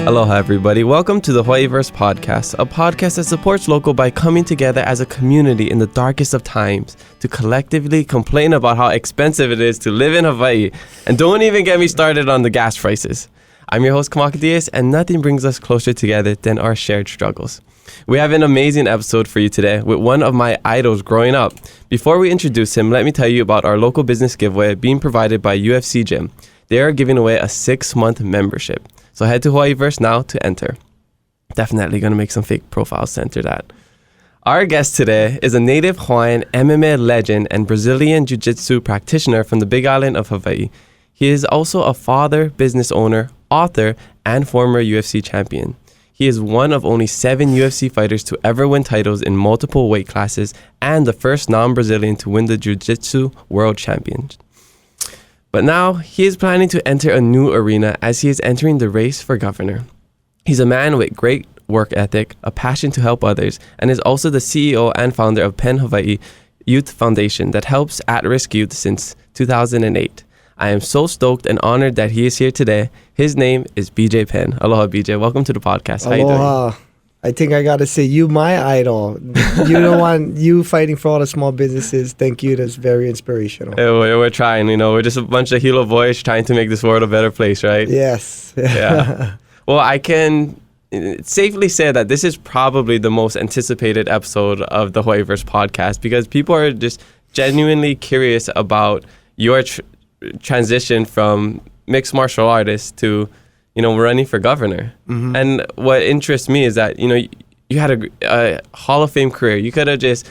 Aloha, everybody. Welcome to the Hawaiiverse podcast, a podcast that supports local by coming together as a community in the darkest of times to collectively complain about how expensive it is to live in Hawaii. And don't even get me started on the gas prices. I'm your host, Kamaka Diaz, and nothing brings us closer together than our shared struggles. We have an amazing episode for you today with one of my idols growing up. Before we introduce him, let me tell you about our local business giveaway being provided by UFC Gym. They are giving away a 6-month membership. So head to Hawaiiverse now to enter. Definitely going to make some fake profiles to enter that. Our guest today is a Native-Hawaiian MMA legend and Brazilian jiu-jitsu practitioner from the Big Island of Hawai'i. He is also a father, business owner, author, and former UFC champion. He is one of only 7 UFC fighters to ever win titles in multiple weight classes and the first non-Brazilian to win the Jiu-Jitsu World Championship. But now, he is planning to enter a new arena as he is entering the race for governor. He's a man with great work ethic, a passion to help others, and is also the CEO and founder of Penn Hawaii Youth Foundation that helps at-risk youth since 2008. I am so stoked and honored that he is here today. His name is BJ Penn. Aloha, BJ. Welcome to the podcast. How Aloha. you doing? I think I got to say, you my idol. You don't want you fighting for all the small businesses. Thank you. That's very inspirational. Yeah, we're trying, we're just a bunch of Hilo boys trying to make this world a better place, right? Yes. Yeah. Well, I can safely say that this is probably the most anticipated episode of the Hawaiiverse podcast because people are just genuinely curious about your transition from mixed martial artist to running for governor. Mm-hmm. And what interests me is that, you had a Hall of Fame career. You could have just,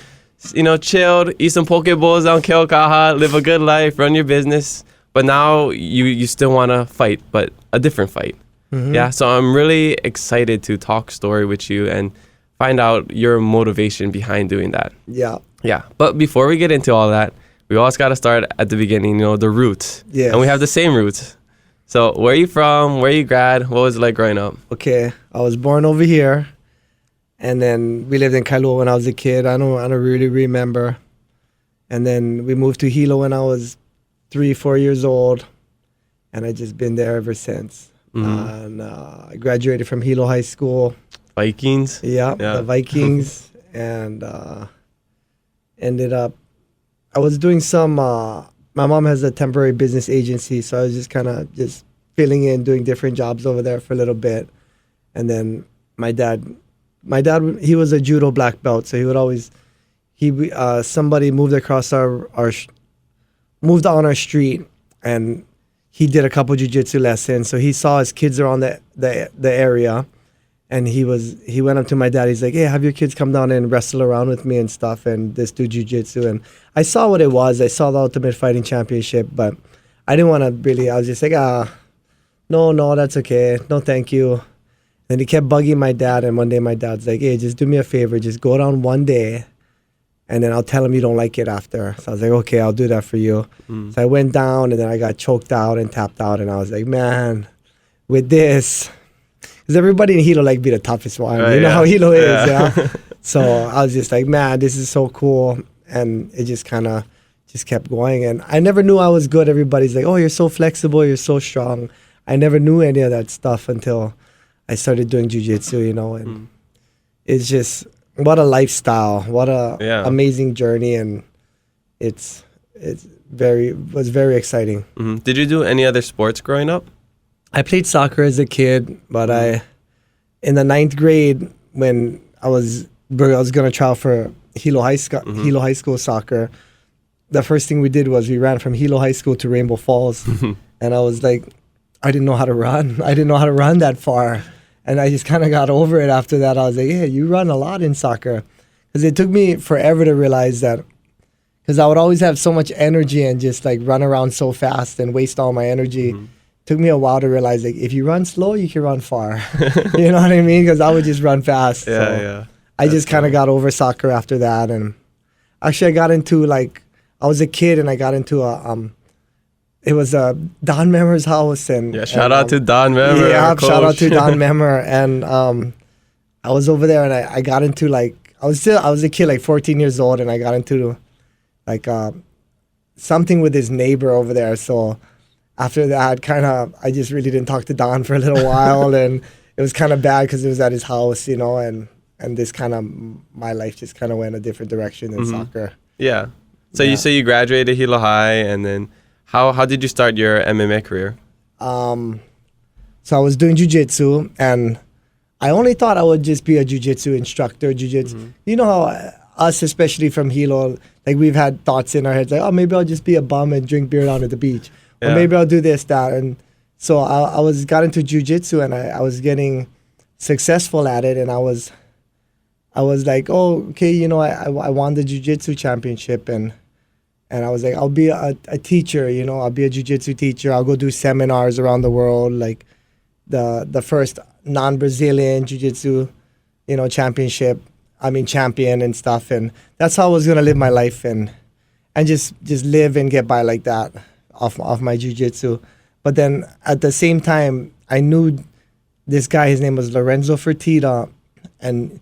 chilled, eat some poke bowls on Keaukaha, live a good life, run your business. But now you still want to fight, but a different fight. Mm-hmm. Yeah, so I'm really excited to talk story with you and find out your motivation behind doing that. Yeah. Yeah, but before we get into all that, we always got to start at the beginning, the roots. Yes. And we have the same roots. So where are you from? Where you grad? What was it like growing up? Okay, I was born over here, and then we lived in Kailua when I was a kid. I don't really remember. And then we moved to Hilo when I was 3-4 years old, and I just been there ever since. Mm-hmm. And I graduated from Hilo High School. Vikings? Yeah. The Vikings. And ended up, I was doing some... my mom has a temporary business agency, so I was just kind of just filling in, doing different jobs over there for a little bit. And then my dad, he was a judo black belt, so he would always, somebody moved across moved on our street, and he did a couple jiu-jitsu lessons. So he saw his kids around the area, and he went up to my dad. He's like, "Hey, have your kids come down and wrestle around with me and stuff, and just do jiu-jitsu." And I saw what it was. I saw the Ultimate Fighting Championship, but I didn't want to really. I was just like, no, that's okay. No, thank you. And he kept bugging my dad. And one day my dad's like, "Hey, just do me a favor. Just go down one day, and then I'll tell him you don't like it after." So I was like, "Okay, I'll do that for you." Mm. So I went down, and then I got choked out and tapped out. And I was like, "Man, with this." Because everybody in Hilo be the toughest one. You know how Hilo is, yeah? So I was just like, man, this is so cool. And it just kind of just kept going. And I never knew I was good. Everybody's like, "Oh, you're so flexible. You're so strong." I never knew any of that stuff until I started doing jiu-jitsu, and it's just, what a lifestyle. What a amazing journey. And it was very exciting. Mm-hmm. Did you do any other sports growing up? I played soccer as a kid, but in the 9th grade, when I was going to try out for Hilo High School soccer, the first thing we did was we ran from Hilo High School to Rainbow Falls. And I was like, I didn't know how to run. I didn't know how to run that far. And I just kind of got over it after that. I was like, "Yeah, you run a lot in soccer." Because it took me forever to realize that, because I would always have so much energy and just run around so fast and waste all my energy. Mm-hmm. Took me a while to realize, if you run slow, you can run far. You know what I mean? Because I would just run fast. Yeah. I just kind of got over soccer after that. And actually, I got into, I was a kid and I got into it was Don Memmer's house. And shout out to Don Memmer. Yeah, shout out to Don Memmer. And I was over there and I got into, I was a kid, 14 years old, and I got into, something with his neighbor over there. So after that, I just really didn't talk to Don for a little while, and it was kind of bad because it was at his house, and this kind of, my life just kind of went a different direction than soccer. Yeah. So you graduated Hilo High, and then how did you start your MMA career? So I was doing jiu-jitsu, and I only thought I would just be a jiu-jitsu instructor. You know how us, especially from Hilo, like we've had thoughts in our heads like, oh, maybe I'll just be a bum and drink beer down at the beach. Or maybe I'll do this, that. And so I got into jiu-jitsu, and I was getting successful at it, and I was like, oh, okay, I won the jiu-jitsu championship, and I was like, I'll be a teacher, I'll be a jiu-jitsu teacher. I'll go do seminars around the world, like the first non-Brazilian jiu-jitsu, champion and stuff. And that's how I was going to live my life and just live and get by like that off my jiu-jitsu. But then at the same time, I knew this guy, his name was Lorenzo Fertitta, and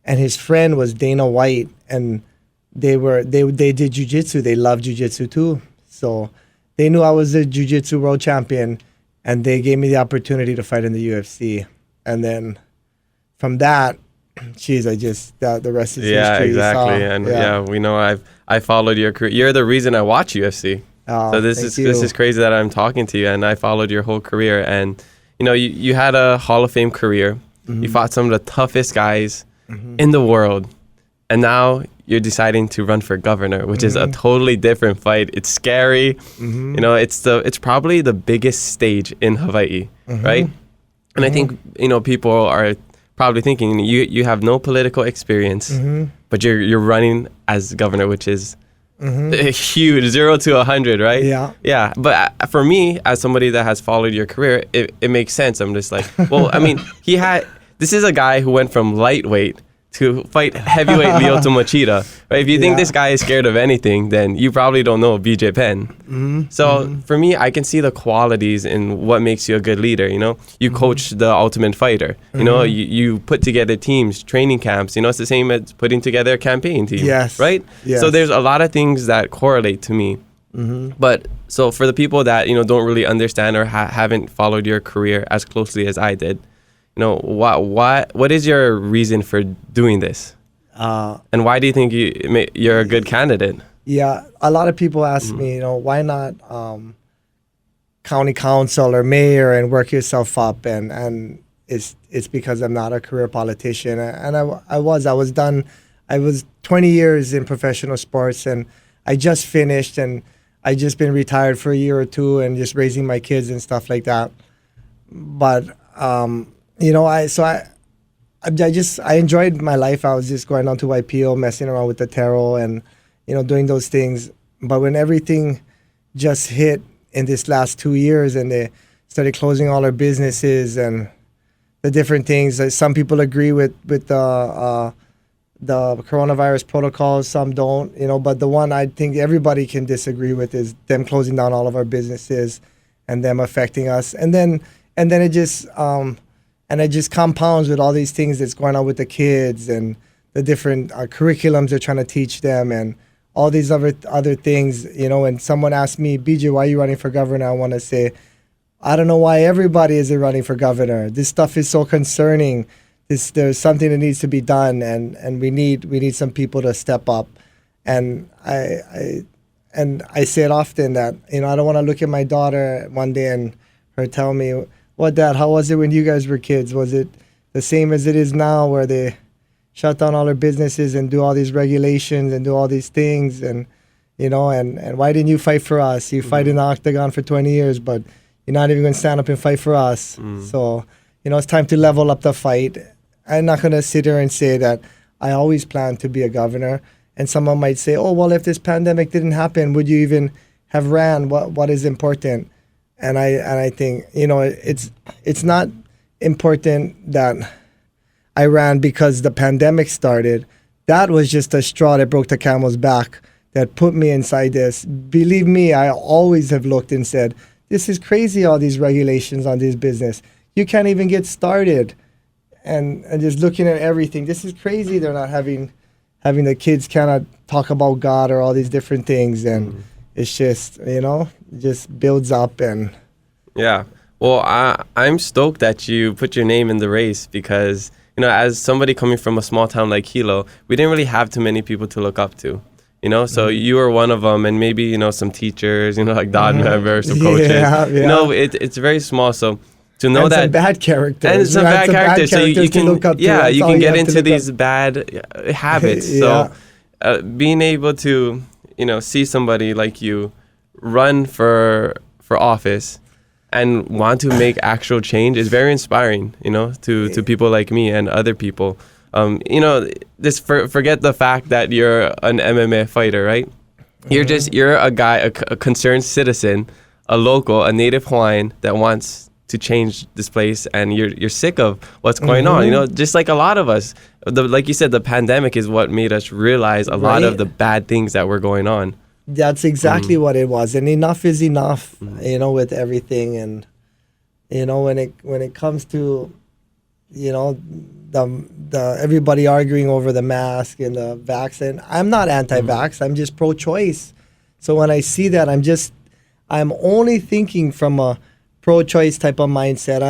his friend was Dana White, and they did jiu-jitsu. They loved jiu-jitsu too. So they knew I was the jiu-jitsu world champion, and they gave me the opportunity to fight in the UFC. And then from that, the rest is history. Yeah, exactly. And we know I followed your career. You're the reason I watch UFC. So this is crazy that I'm talking to you, and I followed your whole career. And you had a Hall of Fame career. You fought some of the toughest guys in the world, and now you're deciding to run for governor, which is a totally different fight. It's scary. It's probably the biggest stage in Hawaii, right? And I think people are probably thinking you have no political experience, but you're running as governor, which is huge, 0 to 100, right? Yeah. But for me, as somebody that has followed your career, it makes sense. I'm just like, well, I mean, this is a guy who went from lightweight to fight heavyweight Lyoto Machida, right? If you think this guy is scared of anything, then you probably don't know BJ Penn. So for me, I can see the qualities in what makes you a good leader. You coach the Ultimate Fighter. You put together teams, training camps. It's the same as putting together a campaign team. Yes. Right. Yes. So there's a lot of things that correlate to me. But so for the people that don't really understand or haven't followed your career as closely as I did, what is your reason for doing this? And why do you think you're a good candidate? Yeah, a lot of people ask me, why not county council or mayor and work yourself up? And it's because I'm not a career politician. And I was done. I was 20 years in professional sports, and I just finished, and I just been retired for a year or two and just raising my kids and stuff like that. But I enjoyed my life. I was just going down to YPO, messing around with the tarot and, doing those things. But when everything just hit in this last 2 years and they started closing all our businesses and the different things, some people agree with the coronavirus protocols, some don't, but the one I think everybody can disagree with is them closing down all of our businesses and them affecting us. And then it just... and it just compounds with all these things that's going on with the kids and the different curriculums they're trying to teach them and all these other things, When someone asks me, BJ, why are you running for governor? I want to say, I don't know why everybody isn't running for governor. This stuff is so concerning. There's something that needs to be done, and we need some people to step up. And I say it often that, I don't want to look at my daughter one day and her tell me, what, Dad, how was it when you guys were kids? Was it the same as it is now where they shut down all their businesses and do all these regulations and do all these things? And, and why didn't you fight for us? You fight in the octagon for 20 years, but you're not even going to stand up and fight for us. So, it's time to level up the fight. I'm not going to sit here and say that I always planned to be a governor. And someone might say, oh, well, if this pandemic didn't happen, would you even have ran? What is important? And I think, it's not important that I ran because the pandemic started. That was just a straw that broke the camel's back that put me inside this. Believe me, I always have looked and said, this is crazy, all these regulations on this business. You can't even get started. And just looking at everything, this is crazy. They're not having the kids cannot talk about God or all these different things. And it's just, it just builds up. And yeah. Well, I'm stoked that you put your name in the race because, you know, as somebody coming from a small town like Hilo, we didn't really have too many people to look up to, you know? So you were one of them, and maybe, you know, some teachers, you know, like Don members, some coaches. Yeah. You know, it's very small. So to know and that... some bad characters. And some bad characters. So you can, look up to. yeah, That's you all can get have to into look these up. bad habits. Yeah. So being able to, you know, see somebody like you run for office and want to make actual change is very inspiring, you know, to people like me and other people. You know, just forget the fact that you're an MMA fighter, right? You're a guy, a concerned citizen, a local, a native Hawaiian that wants to change this place, and you're sick of what's going on. You know, just like a lot of us. Like you said, the pandemic is what made us realize a lot of the bad things that were going on. That's exactly what it was, and enough is enough. You know, with everything, and you know, when it comes to, you know, the everybody arguing over the mask and the vaccine. I'm not anti-vax. I'm just pro-choice. So when I see that, I'm only thinking from a pro-choice type of mindset.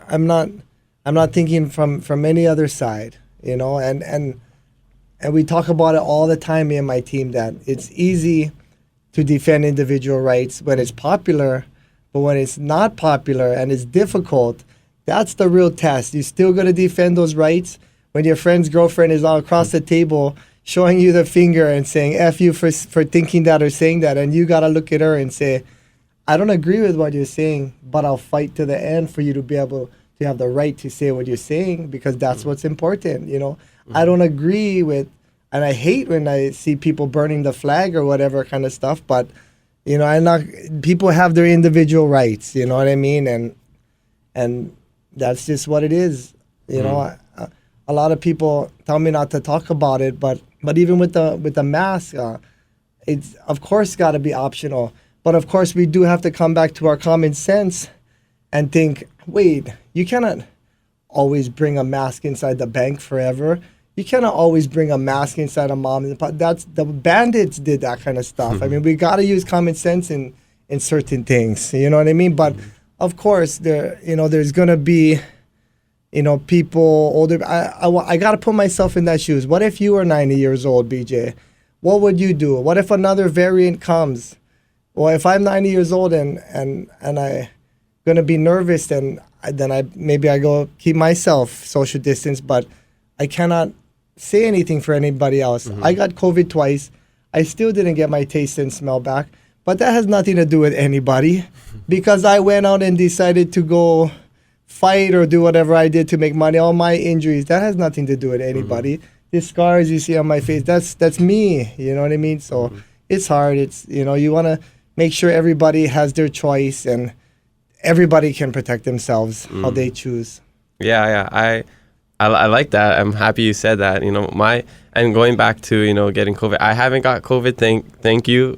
I'm not thinking from any other side. You know, and we talk about it all the time, me and my team, that it's easy to defend individual rights when it's popular, but when it's not popular and it's difficult, that's the real test. You still got to defend those rights when your friend's girlfriend is all across the table showing you the finger and saying F you for thinking that or saying that, and you got to look at her and say, I don't agree with what you're saying, but I'll fight to the end for you to be able to have the right to say what you're saying, because that's what's important, you know. I don't agree with, and I hate when I see people burning the flag or whatever kind of stuff, but, you know, people have their individual rights, you know what I mean? And that's just what it is, you know. A lot of people tell me not to talk about it, but even with the mask, it's of course got to be optional. But of course we do have to come back to our common sense and think, wait, you cannot always bring a mask inside the bank forever. You cannot always bring a mask inside a mom and pop. That's the bandits did that kind of stuff. I mean, we got to use common sense in certain things. You know what I mean? But of course, there's gonna be, you know, people older. I got to put myself in that shoes. What if you were 90 years old, BJ? What would you do? What if another variant comes? Well, if I'm 90 years old and I gonna be nervous, then I go keep myself social distance, but I cannot say anything for anybody else. I got COVID twice. I still didn't get my taste and smell back, but that has nothing to do with anybody because I went out and decided to go fight or do whatever I did to make money. All my injuries, that has nothing to do with anybody. The scars you see on my face, that's me. You know what I mean? So it's hard. It's, you know, you want to make sure everybody has their choice and everybody can protect themselves how they choose. Yeah. I like that. I'm happy you said that. You know, and going back to, you know, getting COVID, I haven't got COVID. Thank you.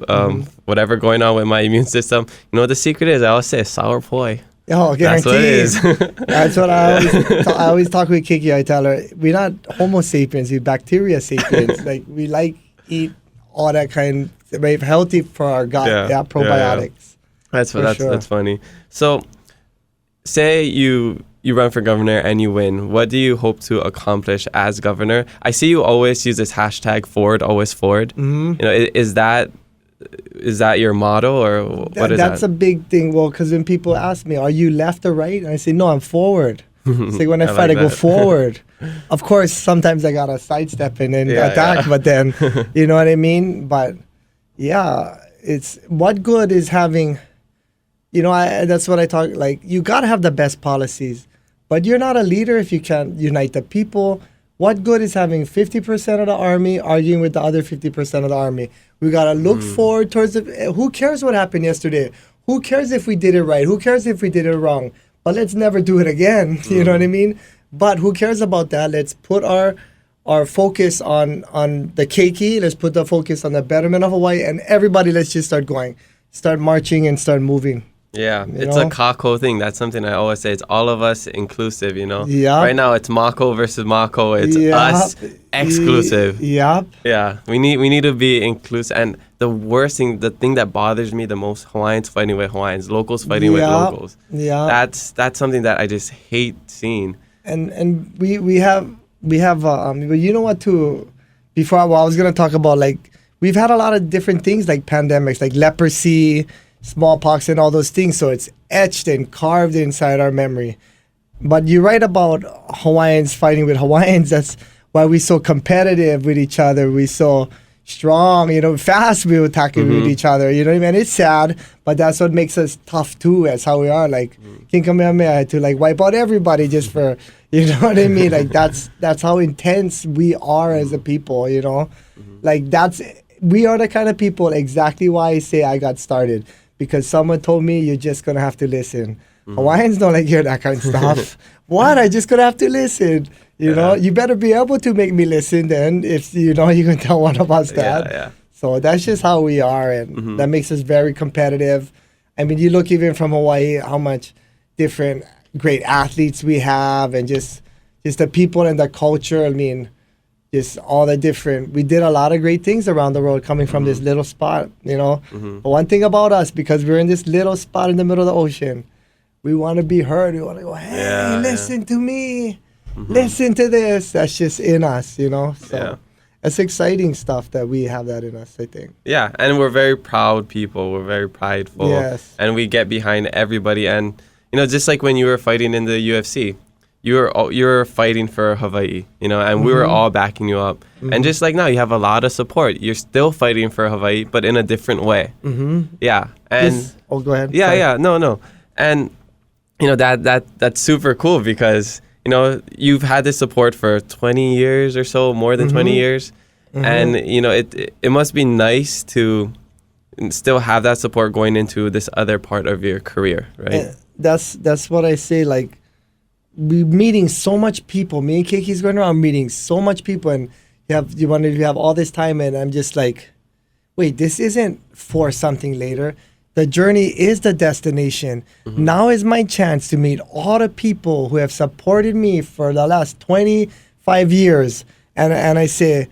Whatever going on with my immune system. You know what the secret is? I always say sour poi. Oh, guaranteed. That's what it is. That's what I always talk with Kiki. I tell her, we're not Homo sapiens, we're bacteria sapiens. Like, we eat all that kind, very healthy for our gut. Yeah, probiotics. Yeah. That's funny. So, say you run for governor and you win. What do you hope to accomplish as governor? I see you always use this hashtag Forward, always forward. You know, is that your motto, or what is that? That's a big thing. Well, because when people ask me, are you left or right? And I say, no, I'm forward. It's like when I fight, I go forward. Of course, sometimes I got to sidestep and attack, but then, you know what I mean? But yeah, it's what good is having, you know, that's what I talk, like, you got to have the best policies, but you're not a leader if you can't unite the people. What good is having 50% of the army arguing with the other 50% of the army? We got to look forward towards who cares what happened yesterday? Who cares if we did it right? Who cares if we did it wrong? But let's never do it again. You know what I mean? But who cares about that? Let's put our focus on the keiki. Let's put the focus on the betterment of Hawaii, and everybody, let's just start going. Start marching and start moving. Yeah, You it's know? a Kako thing. That's something I always say. It's all of us inclusive, Yeah. Right now it's Mako versus Mako. It's Yeah. us exclusive. Yep. Yeah, we need to be inclusive. And the worst thing, the thing that bothers me the most, Hawaiians fighting with Hawaiians, locals fighting with locals. Yeah. That's something that I just hate seeing. And we have you know what, too, before I was gonna talk about, like, we've had a lot of different things like pandemics, like leprosy, smallpox, and all those things, so it's etched and carved inside our memory. But you're right about Hawaiians fighting with Hawaiians. That's why we're so competitive with each other. We're so strong, fast. We were talking with each other, you know what I mean? It's sad, but that's what makes us tough too. That's how we are. Like King Kamehameha had to like wipe out everybody just for, you know what I mean? Like that's how intense we are as a people, Like we are the kind of people, exactly why I say I got started, because someone told me you're just gonna have to listen. Hawaiians don't like hear that kind of stuff. What? I just gonna have to listen. You better be able to make me listen then, if you can tell one of us that. Yeah. So that's just how we are, and that makes us very competitive. I mean, you look even from Hawaii, how much different great athletes we have, and just the people and the culture. I mean, just all the different. We did a lot of great things around the world coming from this little spot, But one thing about us, because we're in this little spot in the middle of the ocean, we want to be heard. We want to go, hey, listen to me. Listen to this. That's just in us, So it's exciting stuff that we have that in us, I think. Yeah, and we're very proud people. We're very prideful. Yes. And we get behind everybody. And, just like when you were fighting in the UFC, you were fighting for Hawaii, and we were all backing you up. And just like now, you have a lot of support. You're still fighting for Hawaii, but in a different way. Yeah. And go ahead. Yeah, Sorry. yeah. No. And, that's super cool because, you've had this support for 20 years or so, more than 20 years. And, it must be nice to still have that support going into this other part of your career, right? And that's what I say. Like, we're meeting so much people. Me and Kiki's going around meeting so much people, and you wonder if you have all this time, and I'm just like, wait, this isn't for something later. The journey is the destination. Now is my chance to meet all the people who have supported me for the last 25 years. And I say,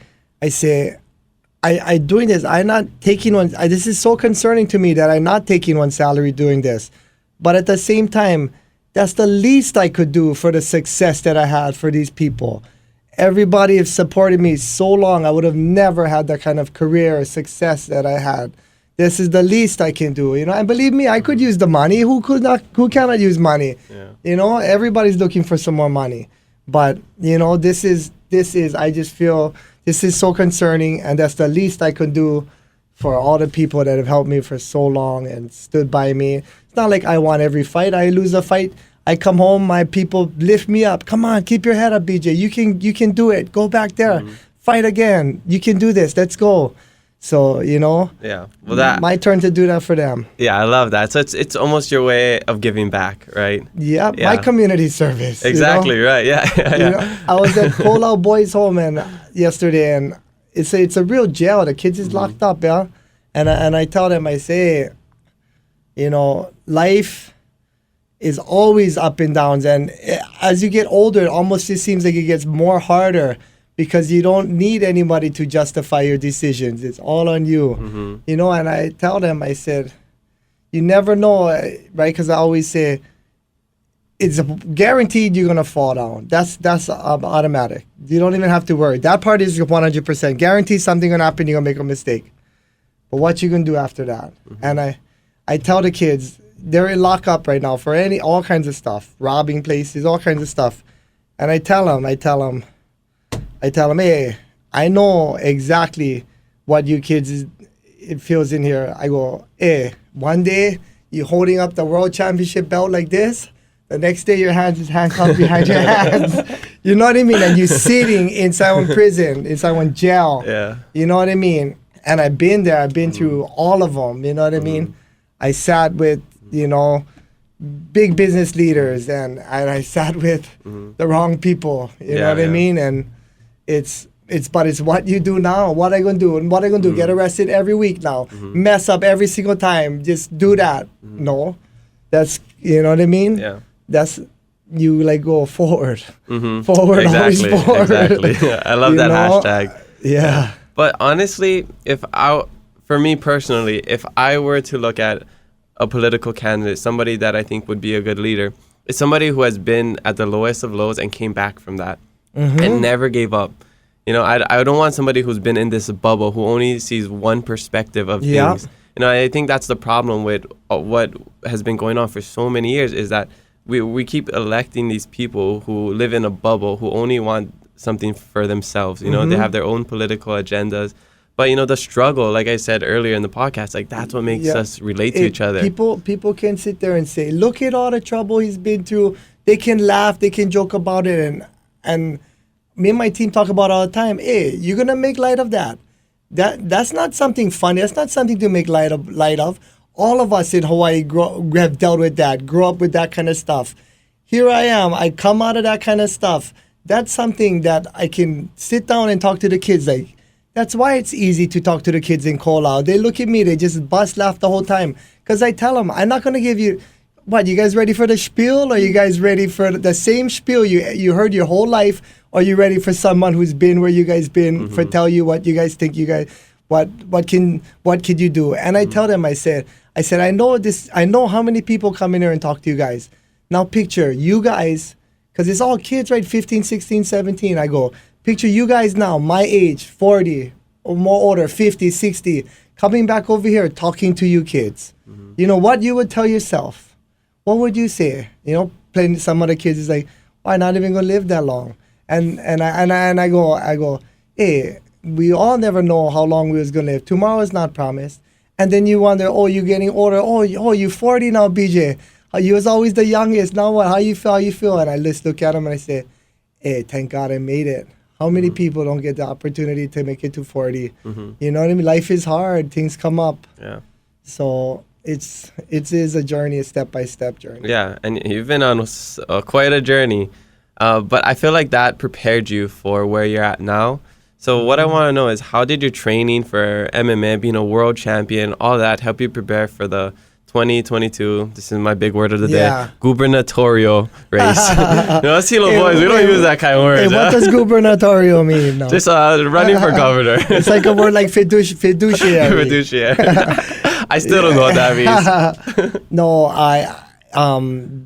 I doing this. I'm not taking one. This is so concerning to me that I'm not taking one salary doing this. But at the same time, that's the least I could do for the success that I had for these people. Everybody has supported me so long. I would have never had that kind of career or success that I had. This is the least I can do, And believe me, I could use the money. Who cannot use money? Yeah. Everybody's looking for some more money. But, this is. I just feel this is so concerning, and that's the least I could do for all the people that have helped me for so long and stood by me. It's not like I won every fight. I lose a fight, I come home, my people lift me up. Come on, keep your head up, BJ. You can do it. Go back there. Fight again. You can do this. Let's go. So, yeah. Well, my turn to do that for them. Yeah, I love that. So it's almost your way of giving back, right? Yeah, my community service. Exactly, right. Yeah. I was at Kolau Boys Home yesterday, and it's a real jail. The kids is locked up, yeah. And I tell them, I say, life is always up and downs, and as you get older, it almost just seems like it gets more harder, because you don't need anybody to justify your decisions. It's all on you, And I tell them, I said, you never know, right? Because I always say, it's guaranteed you're going to fall down. That's automatic. You don't even have to worry. That part is 100%. Guaranteed something going to happen, you're going to make a mistake. But what you going to do after that? And I tell the kids, they're in lockup right now for all kinds of stuff, robbing places, all kinds of stuff. And I tell them, hey, I know exactly what you kids it feels in here. I go, hey, one day you're holding up the world championship belt like this. The next day your hands is handcuffed behind your hands. You know what I mean? And you're sitting inside one prison, inside one jail. Yeah. You know what I mean? And I've been there. I've been through all of them. You know what I mean? I sat with, big business leaders, and I sat with the wrong people. You know what I mean? And it's what you do now. What are you gonna do? And what are you gonna do? Get arrested every week now? Mess up every single time? Just do that? No. That's, you know what I mean? Yeah. That's, you like go forward. Mm-hmm. Forward, Exactly. always forward. Exactly. I love You that know? hashtag. Yeah. But honestly, for me personally, if I were to look at a political candidate, somebody that I think would be a good leader, it's somebody who has been at the lowest of lows and came back from that and never gave up. You know, I don't want somebody who's been in this bubble who only sees one perspective of things. You know, I think that's the problem with what has been going on for so many years, is that we keep electing these people who live in a bubble, who only want something for themselves. You know, they have their own political agendas. But, you know, the struggle, like I said earlier in the podcast, like that's what makes us relate to each other. People can sit there and say, look at all the trouble he's been through. They can laugh, they can joke about it. And me and my team talk about it all the time. Hey, you're going to make light of that. That's not something funny. That's not something to make light of. All of us in Hawaii have dealt with that, grew up with that kind of stuff. Here I am. I come out of that kind of stuff. That's something that I can sit down and talk to the kids. Like, that's why it's easy to talk to the kids in Kola. They look at me. They just bust laugh the whole time. Because I tell them, I'm not going to give you... What, you guys ready for the spiel? Or are you guys ready for the same spiel you heard your whole life? Or are you ready for someone who's been where you guys been for tell you what you guys think you guys... What could you do? And I tell them, I said, I know this. I know how many people come in here and talk to you guys. Now picture you guys, because it's all kids, right? 15, 16, 17. I go, picture you guys now, my age, 40 or more older, 50, 60, coming back over here talking to you kids. You know what you would tell yourself? What would you say? You know, playing some other kids is like, why not even gonna live that long? And I go, hey, we all never know how long we was gonna live. Tomorrow is not promised. And then you wonder, oh, you're getting older. Oh, you're 40 now, BJ. You was always the youngest. Now what? How you feel? And I just look at him and I say, hey, thank God I made it. How many people don't get the opportunity to make it to 40? You know what I mean? Life is hard. Things come up. Yeah. So it is a journey, a step-by-step journey. Yeah, and you've been on quite a journey. But I feel like that prepared you for where you're at now. So what I want to know is, how did your training for MMA, being a world champion, all that help you prepare for the 2022, this is my big word of the day, gubernatorial race? You know, us Hilo boys, we don't use that kind of words. Hey, what does gubernatorial mean? No. Just running for governor. It's like a word like fiduciary. Fiduciary. I still don't know what that means. No,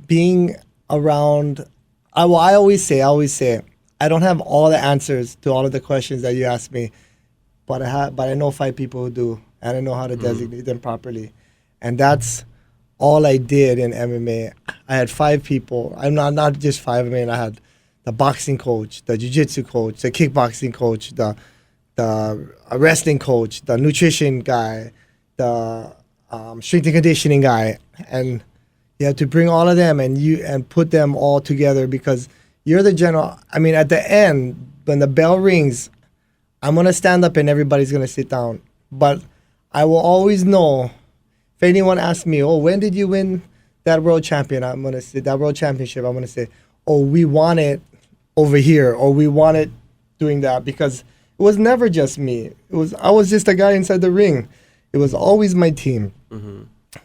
being around, I always say, I don't have all the answers to all of the questions that you ask me, but I know 5 people who do, and I know how to designate them properly. And that's all I did in MMA. I had 5 people. I'm not just 5. I mean, I had the boxing coach, the jiu-jitsu coach, the kickboxing coach, the wrestling coach, the nutrition guy, the strength and conditioning guy, and you have to bring all of them and put them all together, because you're the general. I mean, at the end, when the bell rings, I'm going to stand up and everybody's going to sit down. But I will always know, if anyone asks me, oh, when did you win that world champion? I'm going to say, that world championship, I'm going to say, oh, we won it over here, or we won it doing that, because it was never just me. I was just a guy inside the ring. It was always my team.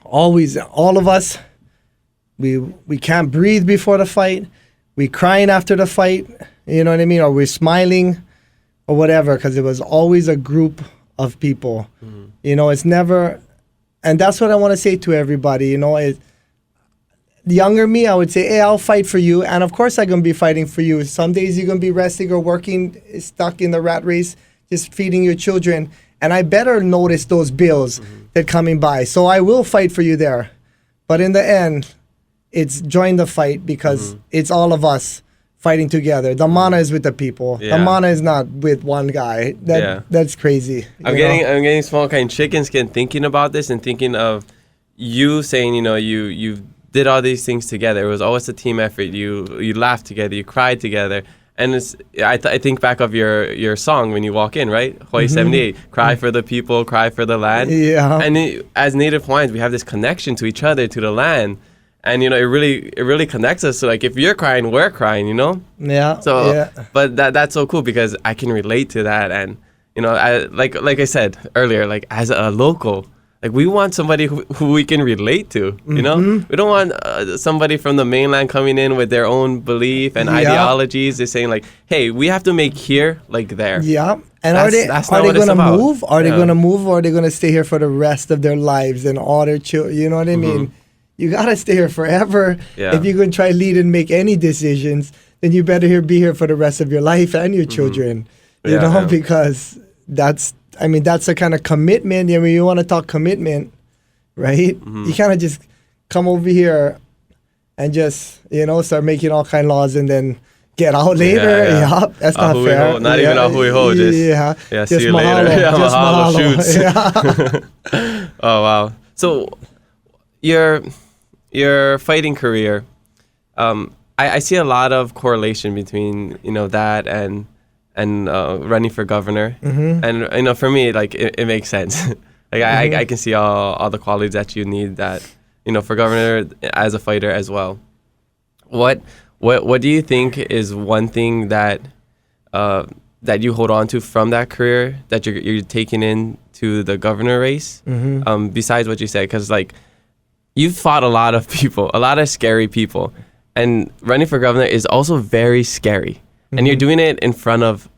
Always, all of us, we can't breathe before the fight. We crying after the fight, you know what I mean? Or we're smiling or whatever, because it was always a group of people. You know, it's never, and that's what I want to say to everybody, you know, the younger me, I would say, hey, I'll fight for you. And of course I'm going to be fighting for you. Some days you're going to be resting or working, stuck in the rat race, just feeding your children. And I better notice those bills that coming by. So I will fight for you there. But in the end, it's join the fight, because it's all of us fighting together. The mana is with the people. The mana is not with one guy. That's crazy. I'm getting small kind chicken skin thinking about this, and thinking of you saying, you know, you did all these things together. It was always a team effort. You laughed together, you cried together. And I think back of your song when you walk in, right? Hawaii 78, cry for the people, cry for the land. Yeah. And as Native Hawaiians, we have this connection to each other, to the land. And, you know, it really connects us. So, like, if you're crying, we're crying, you know? Yeah. So, but that's so cool, because I can relate to that. And, you know, like I said earlier, like, as a local, Like, we want somebody who we can relate to, you know? We don't want somebody from the mainland coming in with their own belief and ideologies. They're saying, like, hey, we have to make here like there. Yeah. And are they going to move? Are they going to move, or are they going to stay here for the rest of their lives and all their children? You know what I mean? You got to stay here forever. Yeah. If you're going to try lead and make any decisions, then you better be here for the rest of your life and your children. You know, because that's a kind of commitment. I mean, you want to talk commitment, right? You kind of just come over here and just, you know, start making all kind of laws and then get out later. Yeah. That's not fair. Not even a hui ho. Just just see you mahalo. later. Just mahalo shoots. Oh, wow. So your fighting career, I see a lot of correlation between, you know, that and running for governor. And, you know, for me, like, it makes sense. Like, I can see all the qualities that you need that, you know, for governor as a fighter as well. What do you think is one thing that that you hold on to from that career that you're taking into the governor race? Besides what you said, because, like, you've fought a lot of people, a lot of scary people, and running for governor is also very scary. And you're doing it in front of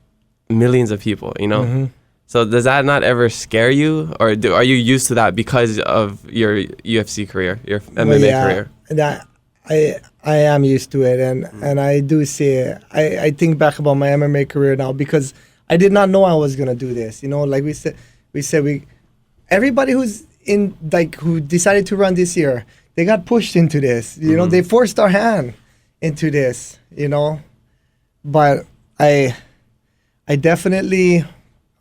millions of people, you know? So does that not ever scare you? Or are you used to that because of your UFC career, your MMA career? That I am used to it. And I do see it. I think back about my MMA career now because I did not know I was going to do this. You know, like we said, everybody who's in, like, who decided to run this year, they got pushed into this. You know, they forced our hand into this, you know? But I definitely,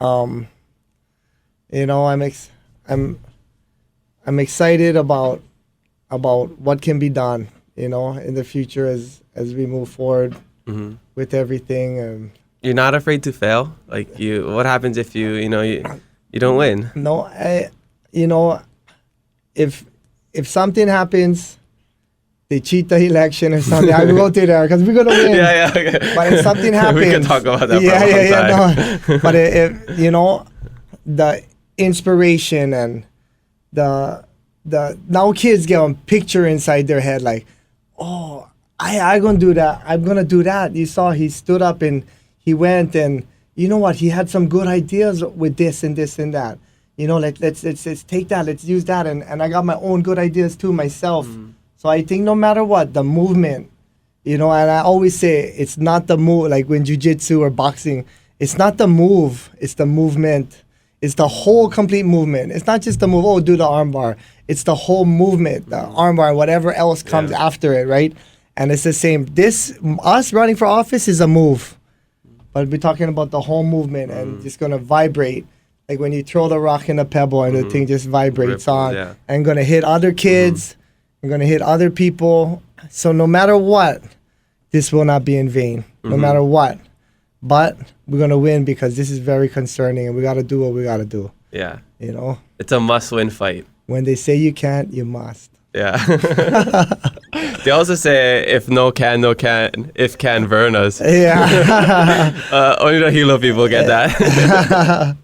you know, I'm excited about what can be done, you know, in the future as we move forward with everything. And you're not afraid to fail? Like, what happens if you don't win? No, you know, if something happens, they cheat the election or something, I will go to there because we're going to win. Okay. But if something happens... we can talk about that for a long time. No. But if, you know, the inspiration and the now kids get a picture inside their head like, oh, I'm going to do that. I'm going to do that. You saw he stood up and he went and, you know what, he had some good ideas with this and this and that. You know, let's take that, let's use that. And I got my own good ideas too myself. So I think no matter what, the movement, you know, and I always say it's not the move, like when jiu-jitsu or boxing, it's not the move, it's the movement. It's the whole complete movement. It's not just the move, oh, do the armbar. It's the whole movement, the armbar, whatever else comes after it, right? And it's the same. Us running for office is a move. But we're talking about the whole movement and just going to vibrate. Like when you throw the rock in a pebble and the thing just vibrates and going to hit other kids. I'm going to hit other people. So no matter what, this will not be in vain. No matter what. But we're going to win because this is very concerning and we got to do what we got to do. Yeah. You know? It's a must-win fight. When they say you can't, you must. Yeah. They also say, if no can, no can. If can, burn us. Yeah. Only the Hilo people get that.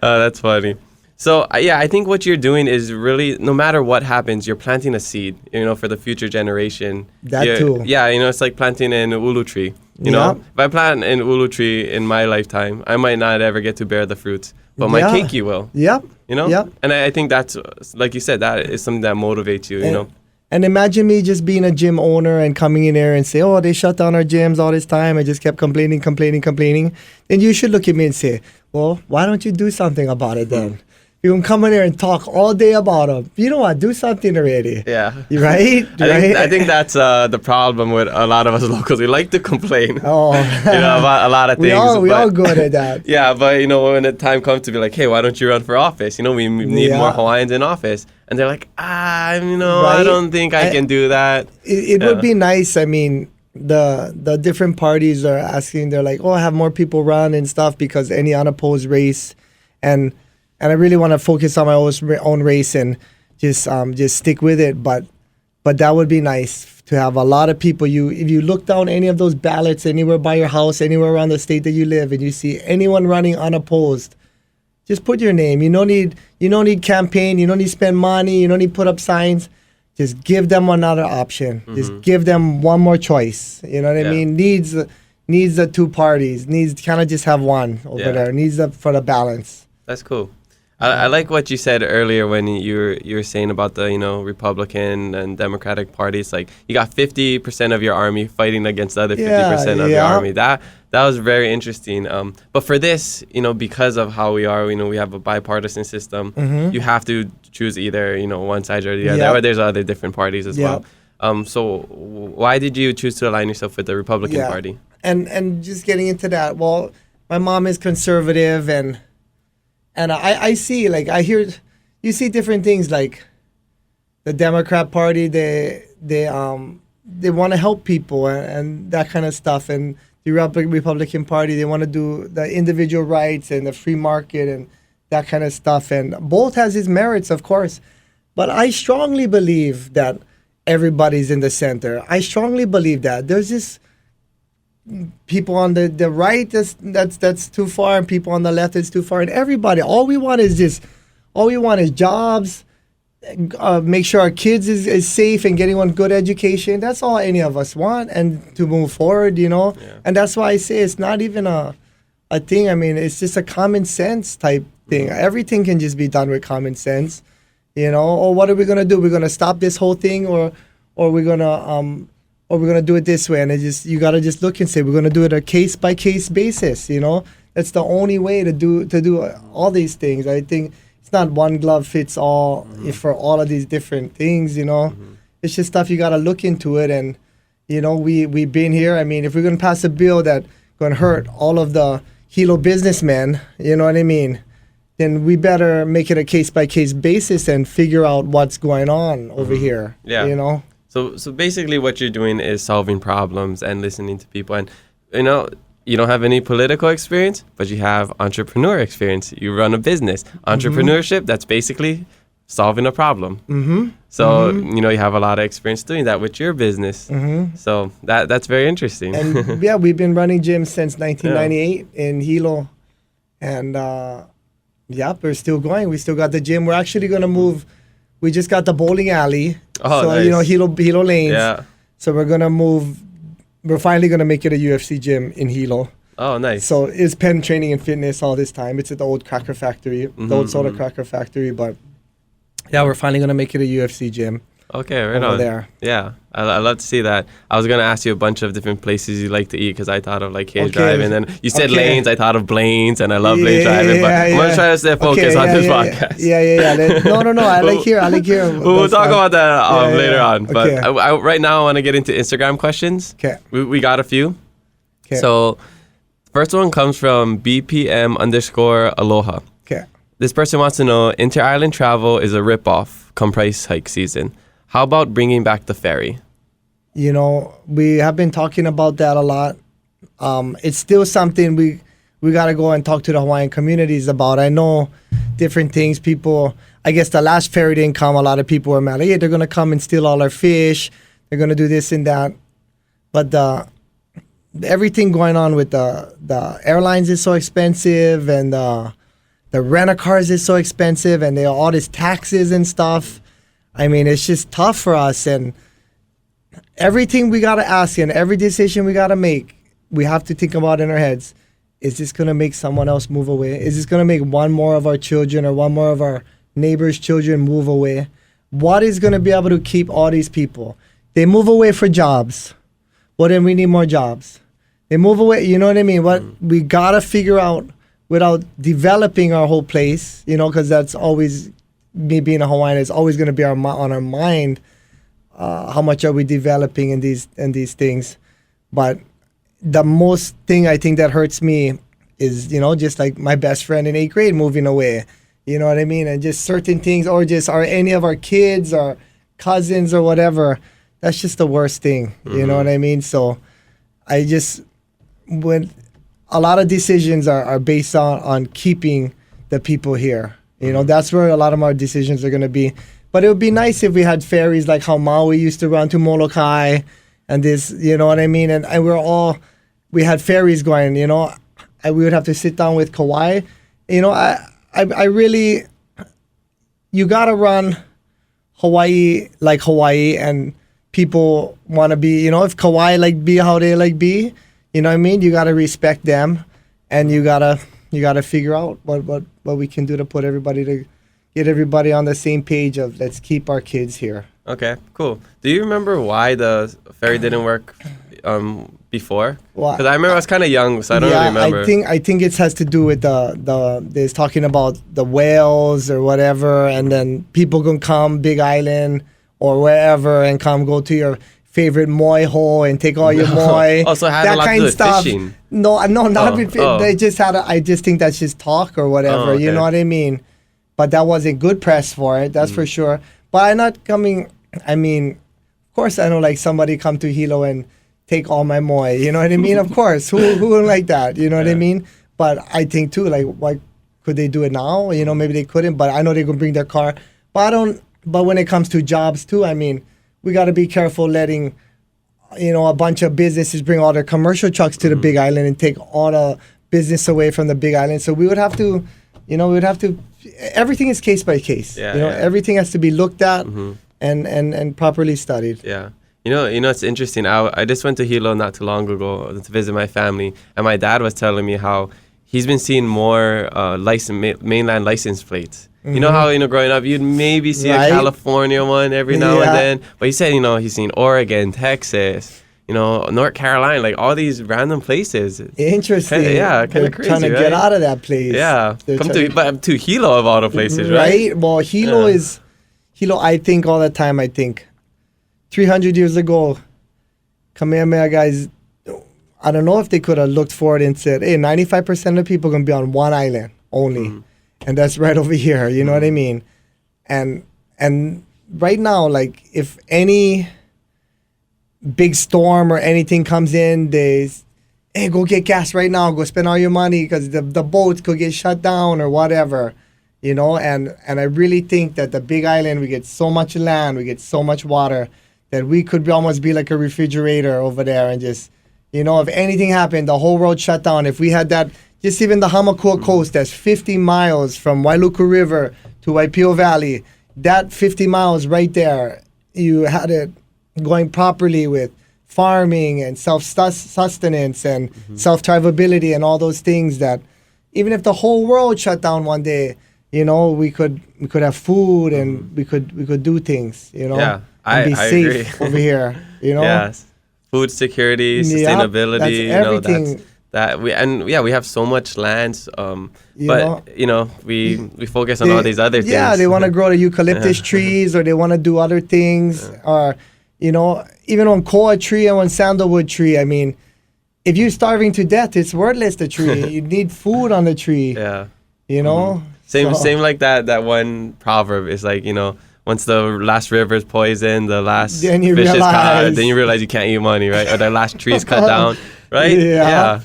That's funny. So, I think what you're doing is really, no matter what happens, you're planting a seed, you know, for the future generation. That too. Yeah, you know, it's like planting an ulu tree. You know, if I plant an ulu tree in my lifetime, I might not ever get to bear the fruits, but my keiki will. Yep. You know? Yep. And I think that's, like you said, that is something that motivates you, you know? And imagine me just being a gym owner and coming in there and say, oh, they shut down our gyms all this time and just kept complaining. Then you should look at me and say, well, why don't you do something about it then? You can come in there and talk all day about them. You know what? Do something already. Yeah. Right? I think that's the problem with a lot of us locals. We like to complain. Oh. You know, about a lot of things. We all good at that. Yeah, but, you know, when the time comes to be like, hey, why don't you run for office? You know, we need more Hawaiians in office. And they're like, you know, right? I don't think I can do that. It would be nice. I mean, the different parties are asking, they're like, oh, have more people run and stuff because any unopposed race. And I really want to focus on my own race and just stick with it. But that would be nice to have a lot of people. If you look down any of those ballots anywhere by your house, anywhere around the state that you live, and you see anyone running unopposed, Just put your name. You don't need campaign. You don't need spend money. You don't need put up signs. Just give them another option. Just give them one more choice. You know what I mean? Needs the two parties. Needs kind of just have one over there. Needs for the balance. That's cool. I like what you said earlier when you were saying about the Republican and Democratic parties. Like you got 50% of your army fighting against the other 50% of your army. That was very interesting. But for this, because of how we are, we have a bipartisan system. You have to choose either one side or the other. Or there's other different parties as well. So why did you choose to align yourself with the Republican Party? And just getting into that. Well, my mom is conservative and I see, like, you see different things, like the Democrat Party, they want to help people and that kind of stuff. And the Republican Party, they want to do the individual rights and the free market and that kind of stuff. And both has its merits, of course. But I strongly believe that everybody's in the center. I strongly believe that. There's just people on the right that's too far, and people on the left is too far, and everybody. All we want is jobs, make sure our kids is safe and getting one good education. That's all any of us want, and to move forward, And that's why I say it's not even a thing. I mean, it's just a common sense type thing. Everything can just be done with common sense, Or what are we gonna do? We're gonna stop this whole thing, or we're gonna do it this way, and you gotta just look and say we're gonna do it a case by case basis. That's the only way to do all these things. I think it's not one glove fits all for all of these different things. It's just stuff you gotta look into it, and we've been here. I mean, if we're gonna pass a bill that's gonna hurt all of the Hilo businessmen, you know what I mean? Then we better make it a case by case basis and figure out what's going on over here. Yeah. So basically what you're doing is solving problems and listening to people. And, you don't have any political experience, but you have entrepreneur experience. You run a business. Entrepreneurship, that's basically solving a problem. So, you have a lot of experience doing that with your business. So that's very interesting. And, we've been running gyms since 1998 in Hilo. And, we're still going. We still got the gym. We're actually going to move. We just got the bowling alley. Oh, so, nice. Hilo lanes. Yeah. So we're going to move. We're finally going to make it a UFC gym in Hilo. Oh, nice. So it's Penn Training and Fitness all this time. It's at the old cracker factory, the old soda cracker factory. But, we're finally going to make it a UFC gym. Okay, right on. There. Yeah, I love to see that. I was going to ask you a bunch of different places you like to eat because I thought of like Cage Drive, and then you said lanes. I thought of Blaines, and I love Lane driving, but I'm going to try to stay focused on this podcast. No, I like here. We'll talk about that later on. But I right now I want to get into Instagram questions. Okay. We got a few. Okay. So first one comes from BPM_Aloha. Okay. This person wants to know, inter-island travel is a ripoff come price hike season. How about bringing back the ferry? We have been talking about that a lot. It's still something we got to go and talk to the Hawaiian communities about. I know different things. People, I guess the last ferry didn't come. A lot of people were mad. Hey, they're going to come and steal all our fish. They're going to do this and that. But everything going on with the airlines is so expensive, and the rent-a-cars is so expensive, and they all these taxes and stuff. I mean, it's just tough for us, and everything we got to ask and every decision we got to make, we have to think about in our heads. Is this going to make someone else move away? Is this going to make one more of our children or one more of our neighbors' children move away? What is going to be able to keep all these people? They move away for jobs. Well, then we need more jobs. They move away, you know what I mean? What we got to figure out without developing our whole place, because that's always... Me being a Hawaiian, is always going to be on our mind. How much are we developing in these things? But the most thing I think that hurts me is just like my best friend in 8th grade moving away. You know what I mean? And just certain things, or just any of our kids or cousins or whatever. That's just the worst thing. You know what I mean? So when a lot of decisions are based on keeping the people here. That's where a lot of our decisions are going to be. But it would be nice if we had ferries like how Maui used to run to Molokai and this, you know what I mean? And we had ferries going, we would have to sit down with Kauai. I really, you gotta run Hawaii like Hawaii, and people want to be, if Kauai like be how they like be, you know what I mean? You gotta respect them, and you gotta figure out what we can do to get everybody on the same page of let's keep our kids here. Okay, cool. Do you remember why the ferry didn't work before? Because I remember I was kind of young, so I don't really remember. I think it has to do with there's talking about the whales or whatever, and then people can come Big Island or wherever and come go to your favorite moi hole and take all your moi. Also had a lot to do with fishing. No, not with fishing. They just I just think that's just talk or whatever. Okay. You know what I mean? But that wasn't good press for it, that's for sure. But I'm not coming, I mean, of course I know like somebody come to Hilo and take all my moi, you know what I mean? Of course, who would like that, you know what I mean? But I think too, like, why could they do it now? Maybe they couldn't, but I know they can bring their car. But when it comes to jobs too, I mean, we got to be careful letting, a bunch of businesses bring all their commercial trucks to the Big Island and take all the business away from the Big Island. So we would have to, everything is case by case. Everything has to be looked at and properly studied. Yeah. It's interesting. I just went to Hilo not too long ago to visit my family, and my dad was telling me how he's been seeing more mainland license plates. You know how, growing up, you'd maybe see a California one every now and then. But he said, he's seen Oregon, Texas, North Carolina, like all these random places. Interesting. Kind of crazy, trying to get out of that place. Yeah. Come to Hilo of all the places, right? Well, Hilo, I think all the time, 300 years ago, Kamehameha guys, I don't know if they could have looked forward and said, hey, 95% of people are going to be on one island only. And that's right over here, you know what I mean? And right now, like, if any big storm or anything comes in, hey, go get gas right now, go spend all your money because the boats could get shut down or whatever, and I really think that the Big Island, we get so much land, we get so much water, that we could almost be like a refrigerator over there and just, if anything happened, the whole world shut down. If we had that, just even the Hamakua coast, that's 50 miles from Wailuku River to Waipio Valley, that 50 miles right there, you had it going properly with farming and self-sustenance and self-drivability and all those things that even if the whole world shut down one day, we could have food and we could do things, Yeah, and be I safe agree. over here, Yes. Food security, sustainability, that's everything. We have so much land, but we focus on all these other things. Yeah, they want to grow the eucalyptus trees, or they want to do other things, or even on koa tree and on sandalwood tree. I mean, if you're starving to death, it's worthless. The tree, you need food on the tree. Yeah, Same like that one proverb is like once the last river is poisoned, the last fish is caught, then you realize you can't eat money, right? Or the last tree is cut down, right? Yeah.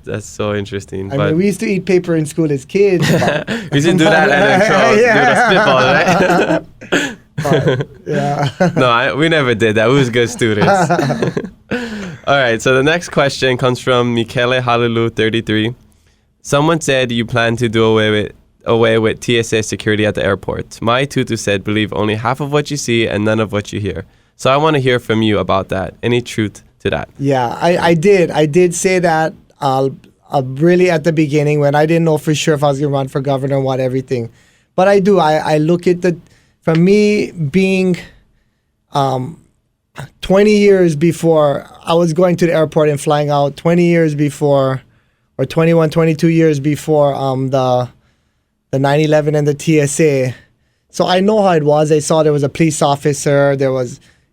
That's so interesting. I mean, we used to eat paper in school as kids. We used to do that and then do the spitball, right? No, we never did that. We was good students. All right, so the next question comes from Michele Halulu 33. Someone said you plan to do away with TSA security at the airport. My tutu said believe only half of what you see and none of what you hear. So I want to hear from you about that. Any truth to that? Yeah, I did say that really at the beginning when I didn't know for sure if I was going to run for governor and what everything. But I do. I look at from me being 20 years before I was going to the airport and flying out, 20 years before, or 21, 22 years before the 9/11 and the TSA. So I know how it was. I saw there was a police officer.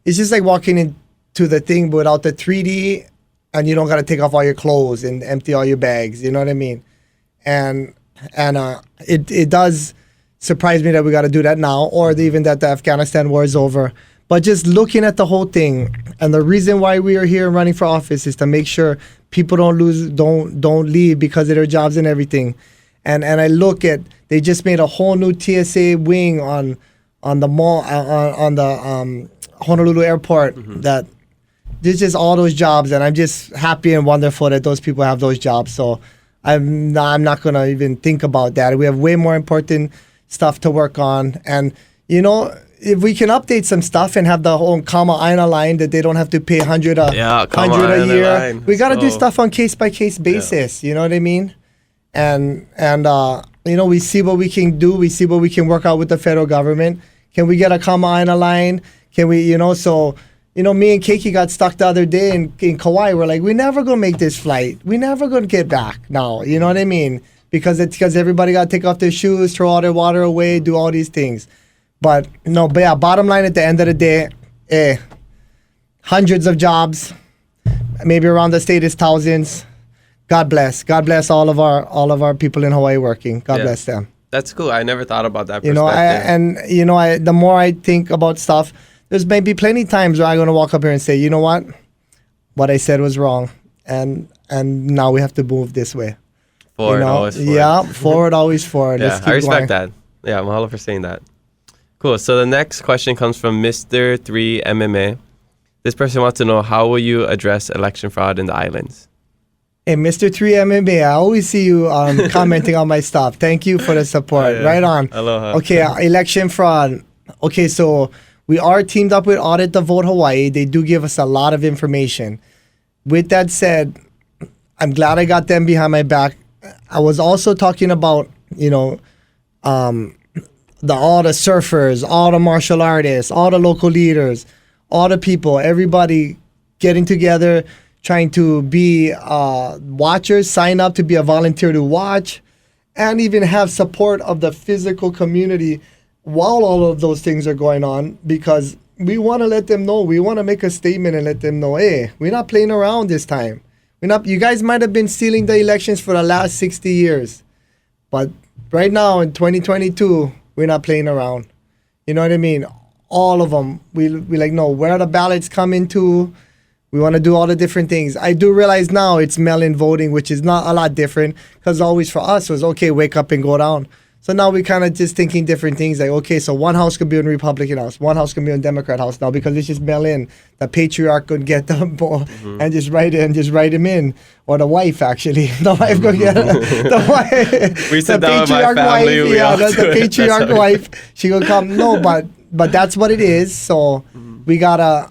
It's just like walking into the thing without the 3D, and you don't got to take off all your clothes and empty all your bags. You know what I mean? And it does surprise me that we got to do that now, or even that the Afghanistan war is over. But just looking at the whole thing, and the reason why we are here running for office is to make sure people don't leave because of their jobs and everything. And I look at, they just made a whole new TSA wing on the mall, on the Honolulu airport. That there's just all those jobs, and I'm just happy and wonderful that those people have those jobs. So I'm not gonna even think about that. We have way more important stuff to work on. And you know, if we can update some stuff and have the whole Kama Aina line that they don't have to pay 100 a year, we gotta do stuff on case by case basis. You know what I mean? And you know, we see what we can do. We see what we can work out with the federal government. Can we get a Kama Aina line? Can we, you know, so. You know, me and Keiki got stuck the other day in Kauai. We're like, we're never going to make this flight. We're never going to get back now. You know what I mean? Because everybody got to take off their shoes, throw all their water away, do all these things. But yeah, bottom line at the end of the day, hundreds of jobs, maybe around the state is thousands. God bless. God bless all of our people in Hawaii working. God bless them. That's cool. I never thought about that perspective. You know, the more I think about stuff, there's maybe plenty of times where I'm going to walk up here and say, you know what I said was wrong. And now we have to move this way. Forward, always forward. Yeah, forward, always forward. Yeah, I respect that. Yeah, mahalo for saying that. Cool. So the next question comes from Mr. 3 MMA. This person wants to know, how will you address election fraud in the islands? Hey, Mr. 3 MMA, I always see you commenting on my stuff. Thank you for the support. Oh, yeah. Right on. Aloha. Okay, election fraud. Okay, so we are teamed up with Audit the Vote Hawaii. They do give us a lot of information. With that said, I'm glad I got them behind my back. I was also talking about, you know, all the surfers, all the martial artists, all the local leaders, all the people, everybody getting together, trying to be watchers, sign up to be a volunteer to watch, and even have support of the physical community while all of those things are going on, because we want to let them know, we want to make a statement and let them know, hey, we're not playing around this time. You guys might have been stealing the elections for the last 60 years, but right now in 2022, we're not playing around. You know what I mean? All of them. We like, no, where are the ballots coming to? We want to do all the different things. I do realize now it's mail-in voting, which is not a lot different, because always for us was, okay, wake up and go down. So now we kind of just thinking different things, like, okay, so one house could be in Republican house, one house could be in Democrat house now, because it's just mail in. The patriarch could get them and just write him in, or the wife actually. The wife could get the wife. We said that with my family. The patriarch wife. She could come. No, but that's what it is. So we gotta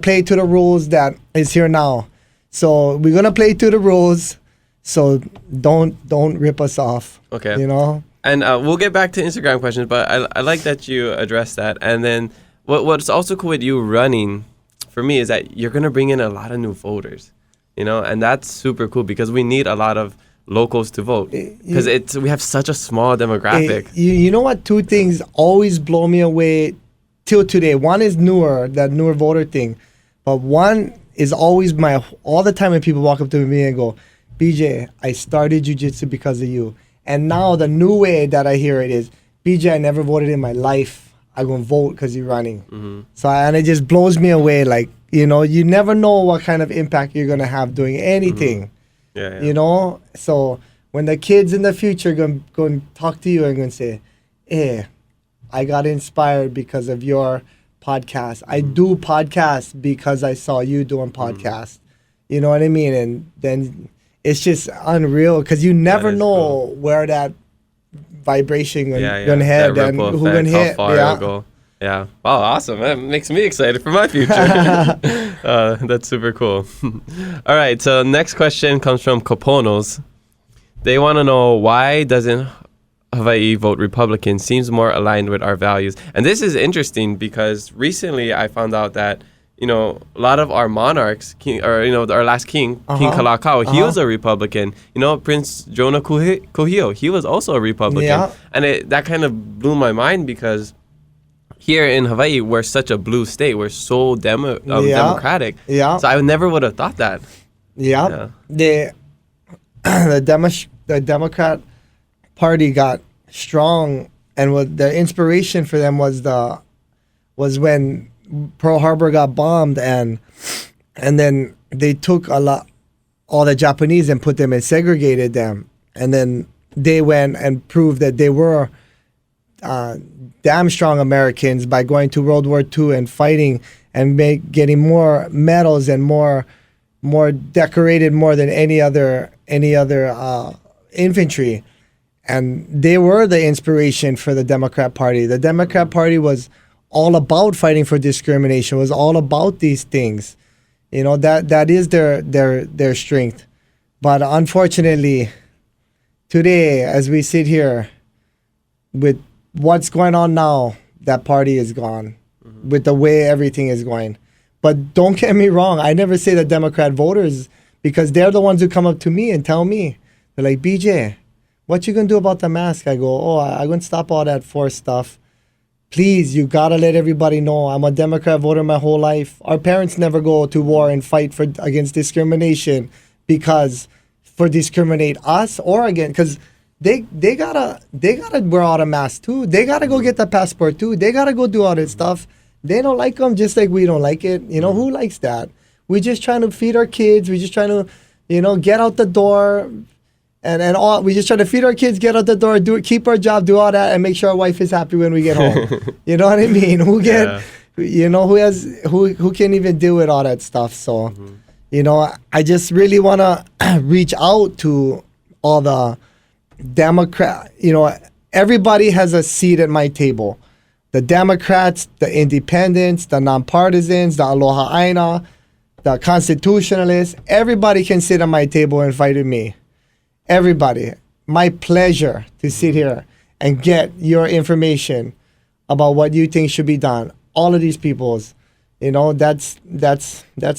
play to the rules that is here now. So we're gonna play to the rules. So don't rip us off. Okay. You know. And we'll get back to Instagram questions, but I like that you addressed that. And then what's also cool with you running, for me, is that you're going to bring in a lot of new voters, you know, and that's super cool, because we need a lot of locals to vote, because we have such a small demographic. You know what? Two things always blow me away till today. One is that newer voter thing, but one is always all the time when people walk up to me and go, BJ, I started jiu-jitsu because of you. And now the new way that I hear it is, BJ, I never voted in my life. I'm going to vote because you're running. Mm-hmm. And it just blows me away. Like, you know, you never know what kind of impact you're going to have doing anything. Mm-hmm. Yeah. You know? So when the kids in the future going to talk to you and going to say, hey, I got inspired because of your podcast. I do podcasts because I saw you doing podcasts. You know what I mean? And then it's just unreal, because you never know where that vibration gonna head and who gonna hit. Yeah. Wow, awesome. That makes me excited for my future. That's super cool. All right, so next question comes from Koponos. They want to know, why doesn't Hawaii vote Republican? Seems more aligned with our values. And this is interesting, because recently I found out that, you know, a lot of our monarchs, our last king, King Kalakau, he was a Republican. You know, Prince Jonah Kuhio, he was also a Republican. Yeah. And that kind of blew my mind, because here in Hawaii, we're such a blue state. We're so democratic. Yeah. So I never would have thought that. Yeah. The Democrat Party got strong, and what the inspiration for them was when Pearl Harbor got bombed, and then they took all the Japanese and put them and segregated them, and then they went and proved that they were damn strong Americans by going to World War II and fighting and getting more medals and more decorated more than any other any other infantry. And they were the inspiration for the Democrat Party. The Democrat Party was all about fighting for discrimination, was all about these things. You know, that is their strength. But unfortunately, today, as we sit here, with what's going on now, that party is gone, with the way everything is going. But don't get me wrong, I never say the Democrat voters, because they're the ones who come up to me and tell me, they're like, BJ, what you gonna do about the mask? I go, I'm gonna stop all that force stuff. Please, you gotta let everybody know I'm a Democrat voter my whole life. Our parents never go to war and fight against discrimination because for discriminate us or again, because they gotta wear all the masks too. They gotta go get the passport too. They gotta go do all this stuff. They don't like them just like we don't like it. You know, who likes that? We're just trying to feed our kids. We're just trying to, get out the door. And all we just try to feed our kids, get out the door, keep our job, do all that, and make sure our wife is happy when we get home. You know what I mean? Who can even deal with all that stuff? So, I just really want to reach out to all the Democrat. Everybody has a seat at my table. The Democrats, the independents, the nonpartisans, the Aloha Aina, the constitutionalists. Everybody can sit on my table and fight with me. Everybody, my pleasure to sit here and get your information about what you think should be done. All of these people's, that's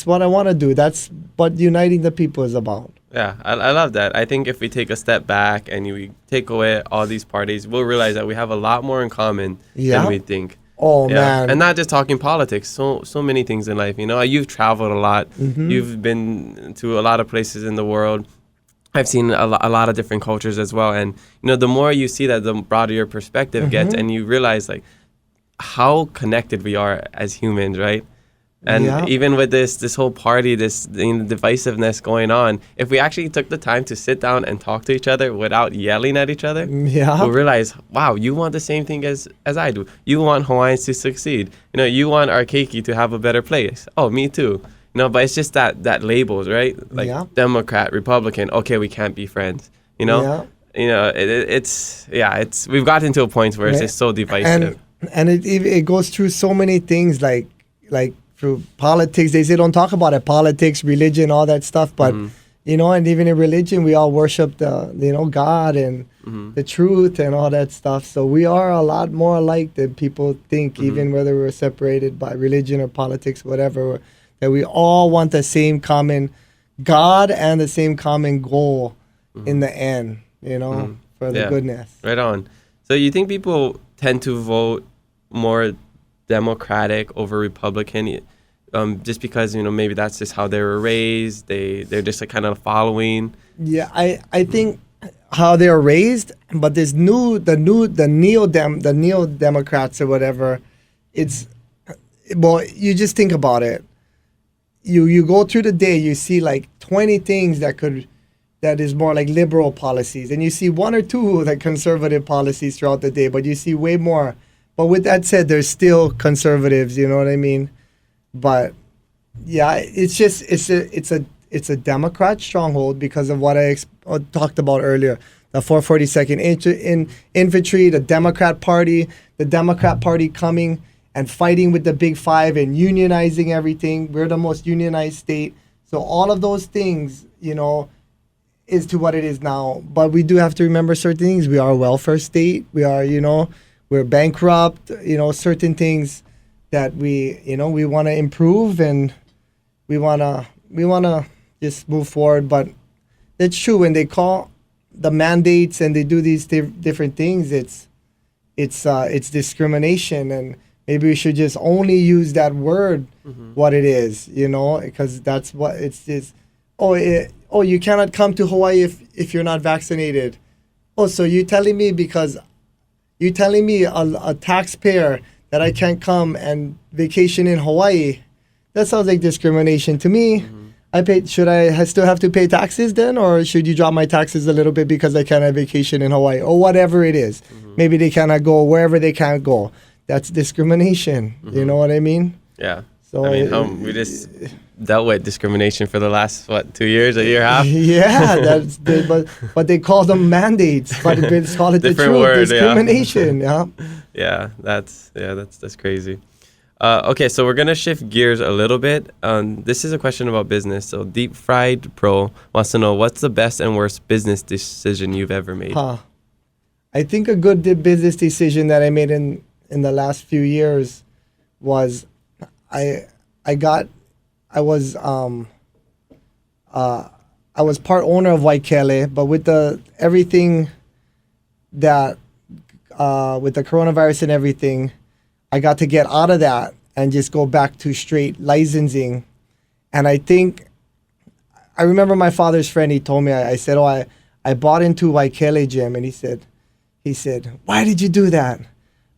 what I want to do. That's what uniting the people is about. Yeah, I love that. I think if we take a step back and we take away all these parties, we'll realize that we have a lot more in common than we think. Oh, man. And not just talking politics, so many things in life. You've traveled a lot. You've been to a lot of places in the world. I've seen a lot of different cultures as well. And, the more you see that, the broader your perspective gets. And you realize, like, how connected we are as humans, right? And even with this whole party, this divisiveness going on, if we actually took the time to sit down and talk to each other without yelling at each other, we'll realize, wow, you want the same thing as I do. You want Hawaiians to succeed. You want our keiki to have a better place. Oh, me too. But it's just that labels, right? Like Democrat, Republican. Okay, we can't be friends. It's we've gotten to a point where it's just so divisive. And it goes through so many things, like through politics. They say don't talk about it. Politics, religion, all that stuff. But and even in religion, we all worship the God and the truth and all that stuff. So we are a lot more alike than people think, even whether we're separated by religion or politics, whatever. That we all want the same common God and the same common goal in the end, for the goodness. Right on. So you think people tend to vote more Democratic over Republican just because, maybe that's just how they were raised, they're just kind of following? Yeah, I think how they're raised, but this the neo-Democrats or whatever, you just think about it. You go through the day, you see like 20 things that is more like liberal policies, and you see one or two like conservative policies throughout the day, but you see way more. But with that said, there's still conservatives, you know what I mean? But yeah, it's a Democrat stronghold because of what I talked about earlier. The 442nd Infantry, the Democrat Party coming and fighting with the Big Five and unionizing everything. We're the most unionized state. So all of those things, is to what it is now. But we do have to remember certain things. We are a welfare state. We are, we're bankrupt, certain things that we want to improve and we want to just move forward. But it's true, when they call the mandates and they do these different things, it's discrimination, and maybe we should just only use that word, what it is, because that's what it's just. You cannot come to Hawaii if you're not vaccinated. So you're telling me a taxpayer that I can't come and vacation in Hawaii? That sounds like discrimination to me. Should I still have to pay taxes then, or should you drop my taxes a little bit because I can't have vacation in Hawaii or whatever it is? Maybe they cannot go wherever they can't go. That's discrimination. You know what I mean? Yeah. So I mean, dealt with discrimination for the last, 2 years, a year and a half? Yeah, but they call them mandates, but it's called it Different the truth, word, discrimination. Yeah. Yeah, that's crazy. Okay, so we're gonna shift gears a little bit. This is a question about business. So Deep Fried Pro wants to know, what's the best and worst business decision you've ever made? I think a good business decision that I made in the last few years was I was part owner of Waikele, but with everything that with the coronavirus and everything, I got to get out of that and just go back to straight licensing. And I think I remember my father's friend. He told me, I said, I bought into Waikele gym, and he said, why did you do that?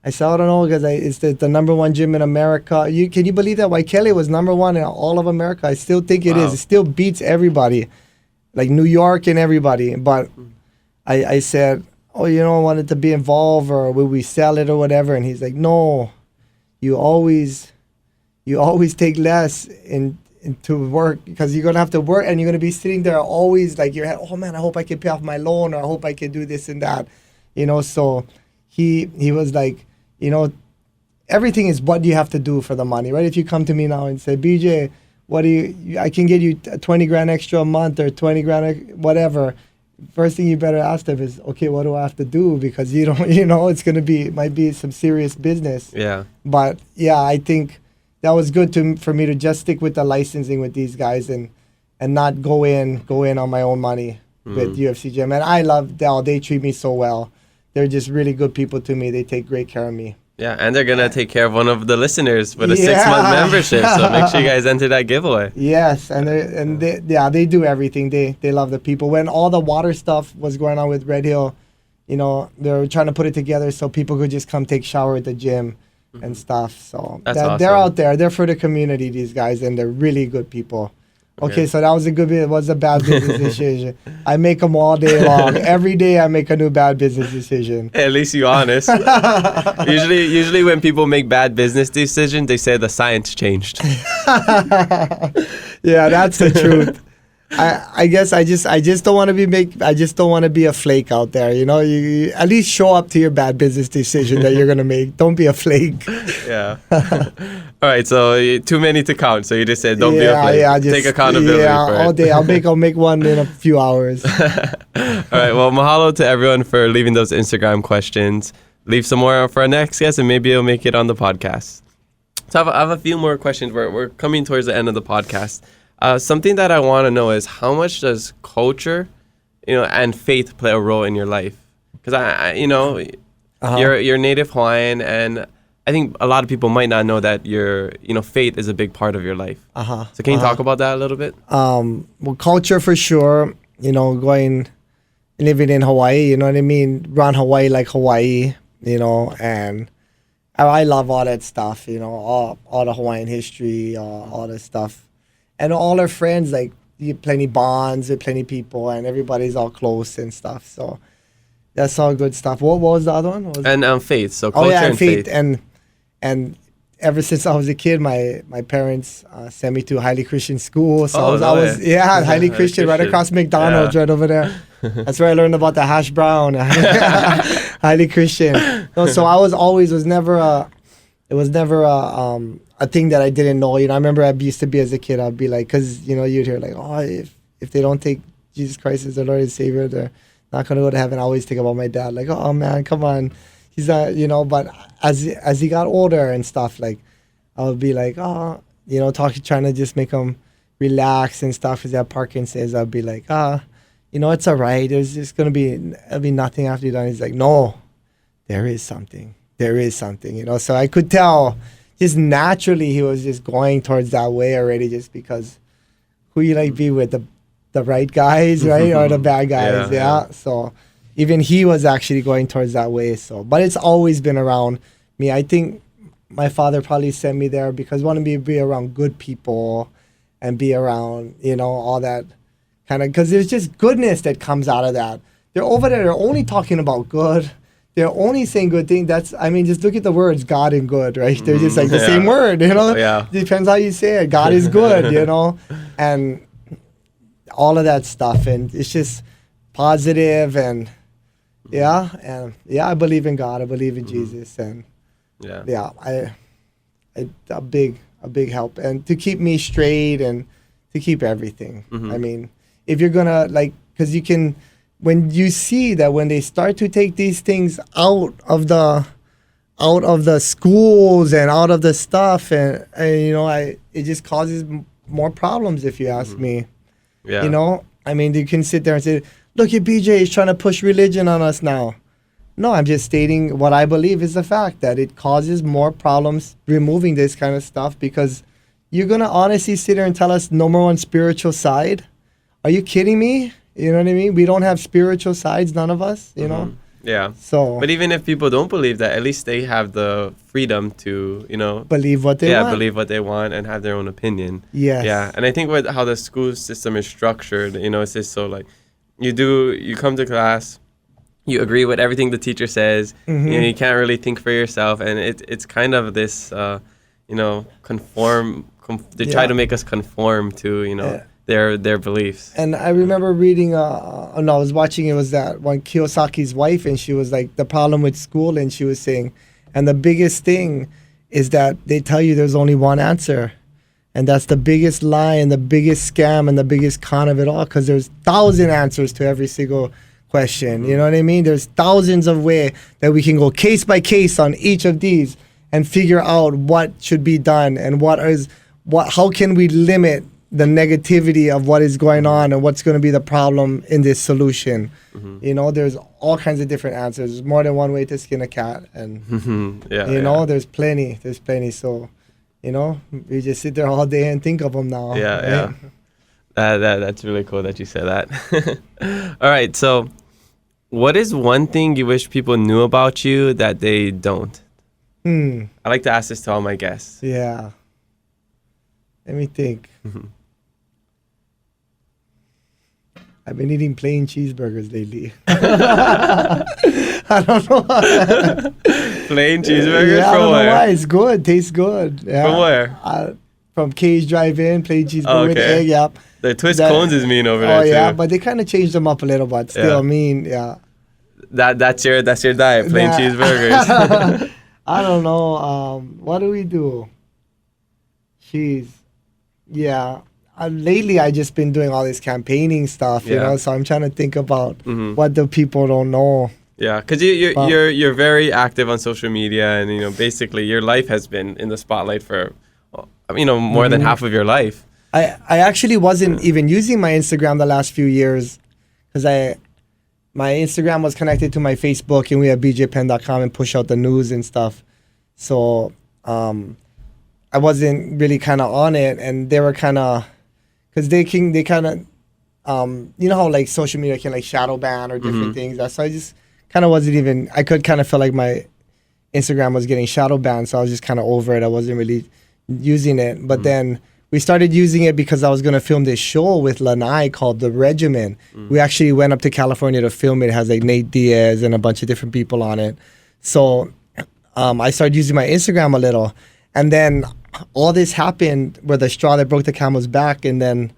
I said, I don't know, because it's the number one gym in America. Can you believe that Waikele was number one in all of America? I still think it is. It still beats everybody, like New York and everybody. But I said, I wanted to be involved, or will we sell it or whatever? And he's like, no, you always take less into work, because you're going to have to work, and you're going to be sitting there always like your head, oh man, I hope I can pay off my loan, or I hope I can do this and that. So he was like, everything is what you have to do for the money, right? If you come to me now and say, BJ, I can get you 20 grand extra a month, or 20 grand, whatever. First thing you better ask them is, okay, what do I have to do? Because you don't, it's going to might be some serious business. Yeah. But yeah, I think that was good for me to just stick with the licensing with these guys and not go in on my own money with UFC Gym. And I love Dell. They treat me so well. They're just really good people to me. They take great care of me. Yeah, and they're going to take care of one of the listeners with a 6-month membership. So make sure you guys enter that giveaway. Yes, they do everything. They love the people. When all the water stuff was going on with Red Hill, they were trying to put it together so people could just come take shower at the gym and stuff. So awesome. They're out there. They're for the community, these guys, and they're really good people. Okay, so that was a bad business decision. I make them all day long. Every day I make a new bad business decision. Hey, at least you're honest. usually when people make bad business decisions, they say the science changed. Yeah, that's the truth. I guess I just don't want to be a flake out there. You at least show up to your bad business decision that you're gonna make. Don't be a flake. Yeah. All right. So too many to count. So you just said don't be a flake. Yeah. Take accountability. Yeah. For it. All day. I'll make one in a few hours. All right. Well, mahalo to everyone for leaving those Instagram questions. Leave some more for our next guest, and maybe it'll make it on the podcast. So I have a few more questions. We're coming towards the end of the podcast. Something that I want to know is, how much does culture, and faith play a role in your life? Because you're Native Hawaiian, and I think a lot of people might not know that faith is a big part of your life. So can you talk about that a little bit? Well, culture for sure. Living in Hawaii, you know what I mean? Run Hawaii like Hawaii, and I love all that stuff. All the Hawaiian history, all that stuff. And all our friends, like, you have plenty bonds with plenty people, and everybody's all close and stuff. So that's all good stuff. What was the other one? Faith. So culture and faith. And ever since I was a kid, my parents sent me to highly Christian school. So I was highly Christian, right across McDonald's, right over there. That's where I learned about the hash brown. Highly Christian. So I was never a thing that I didn't know. I remember I used to be as a kid, I'd be like, because, you'd hear like, oh, if they don't take Jesus Christ as their Lord and Savior, they're not going to go to heaven. I always think about my dad, like, oh man, come on. He's not, but as he got older and stuff, like, I would be like, oh, trying to just make him relax and stuff, because he had Parkinson's. I'd be like, it's all right. There's just going to be nothing after you're done. He's like, no, there is something. So I could tell just naturally he was just going towards that way already, just because who you like be with, the right guys, right? Or the bad guys, yeah. So even he was actually going towards that way. So, but it's always been around me. I think my father probably sent me there because he wanted me to be around good people and be around, all that kind of, because there's just goodness that comes out of that. They're over there, they're only talking about good. they're only saying good things. Just look at the words God and good, right? They're just like the same word, Yeah. Depends how you say it. God is good, and all of that stuff. And it's just positive and I believe in God. I believe in Jesus. And a big help. And to keep me straight and to keep everything. I mean, if you're going to because you can, when you see that when they start to take these things out of the schools and out of the stuff, and it just causes more problems, if you ask me. Yeah. I mean, you can sit there and say, look at BJ, he's trying to push religion on us now. No, I'm just stating what I believe is the fact, that it causes more problems removing this kind of stuff, because you're going to honestly sit there and tell us no more on spiritual side? Are you kidding me? You know what I mean? We don't have spiritual sides, none of us, Yeah. So, but even if people don't believe that, at least they have the freedom to, believe what they want. Believe what they want and have their own opinion. Yes. Yeah. And I think with how the school system is structured, it's just so you come to class, you agree with everything the teacher says, you can't really think for yourself. And it's kind of this, they try to make us conform to, their beliefs. And I remember reading, I was watching, it was that one Kiyosaki's wife, and she was like, the problem with school, and she was saying, and the biggest thing is that they tell you there's only one answer. And that's the biggest lie and the biggest scam and the biggest con of it all, because there's 1,000 answers to every single question. You know what I mean? There's thousands of ways that we can go case by case on each of these and figure out what should be done and how can we limit the negativity of what is going on and what's going to be the problem in this solution. There's all kinds of different answers. There's more than one way to skin a cat, and there's plenty. So, we just sit there all day and think of them now. Yeah. That's really cool that you said that. All right. So, what is one thing you wish people knew about you that they don't? I like to ask this to all my guests. Yeah. Let me think. I've been eating plain cheeseburgers lately. I don't know. Plain cheeseburgers? Yeah, from I don't where? know why. It's good. Tastes good. Yeah. From where? From Cage Drive-In, plain cheeseburger with egg. Yep. The twist cones is mean over there too. Oh yeah, but they kind of changed them up a little, but still mean. Yeah. That's your diet, plain cheeseburgers. I don't know. What do we do? Cheese. Yeah. Lately, I just been doing all this campaigning stuff, so I'm trying to think about what the people don't know. Yeah, because you're very active on social media, and basically your life has been in the spotlight for more than half of your life. I actually wasn't even using my Instagram the last few years, because my Instagram was connected to my Facebook, and we have bjpenn.com and push out the news and stuff. So I wasn't really kind of on it, and they were kind of, because they kind of, how like social media can like shadow ban or different things. So I just kind of wasn't even, I could kind of feel like my Instagram was getting shadow banned, so I was just kind of over it. I wasn't really using it. But then we started using it because I was going to film this show with Lanai called The Regimen. We actually went up to California to film it. It has like Nate Diaz and a bunch of different people on it. So I started using my Instagram a little. And then all this happened where the straw that broke the camel's back, and then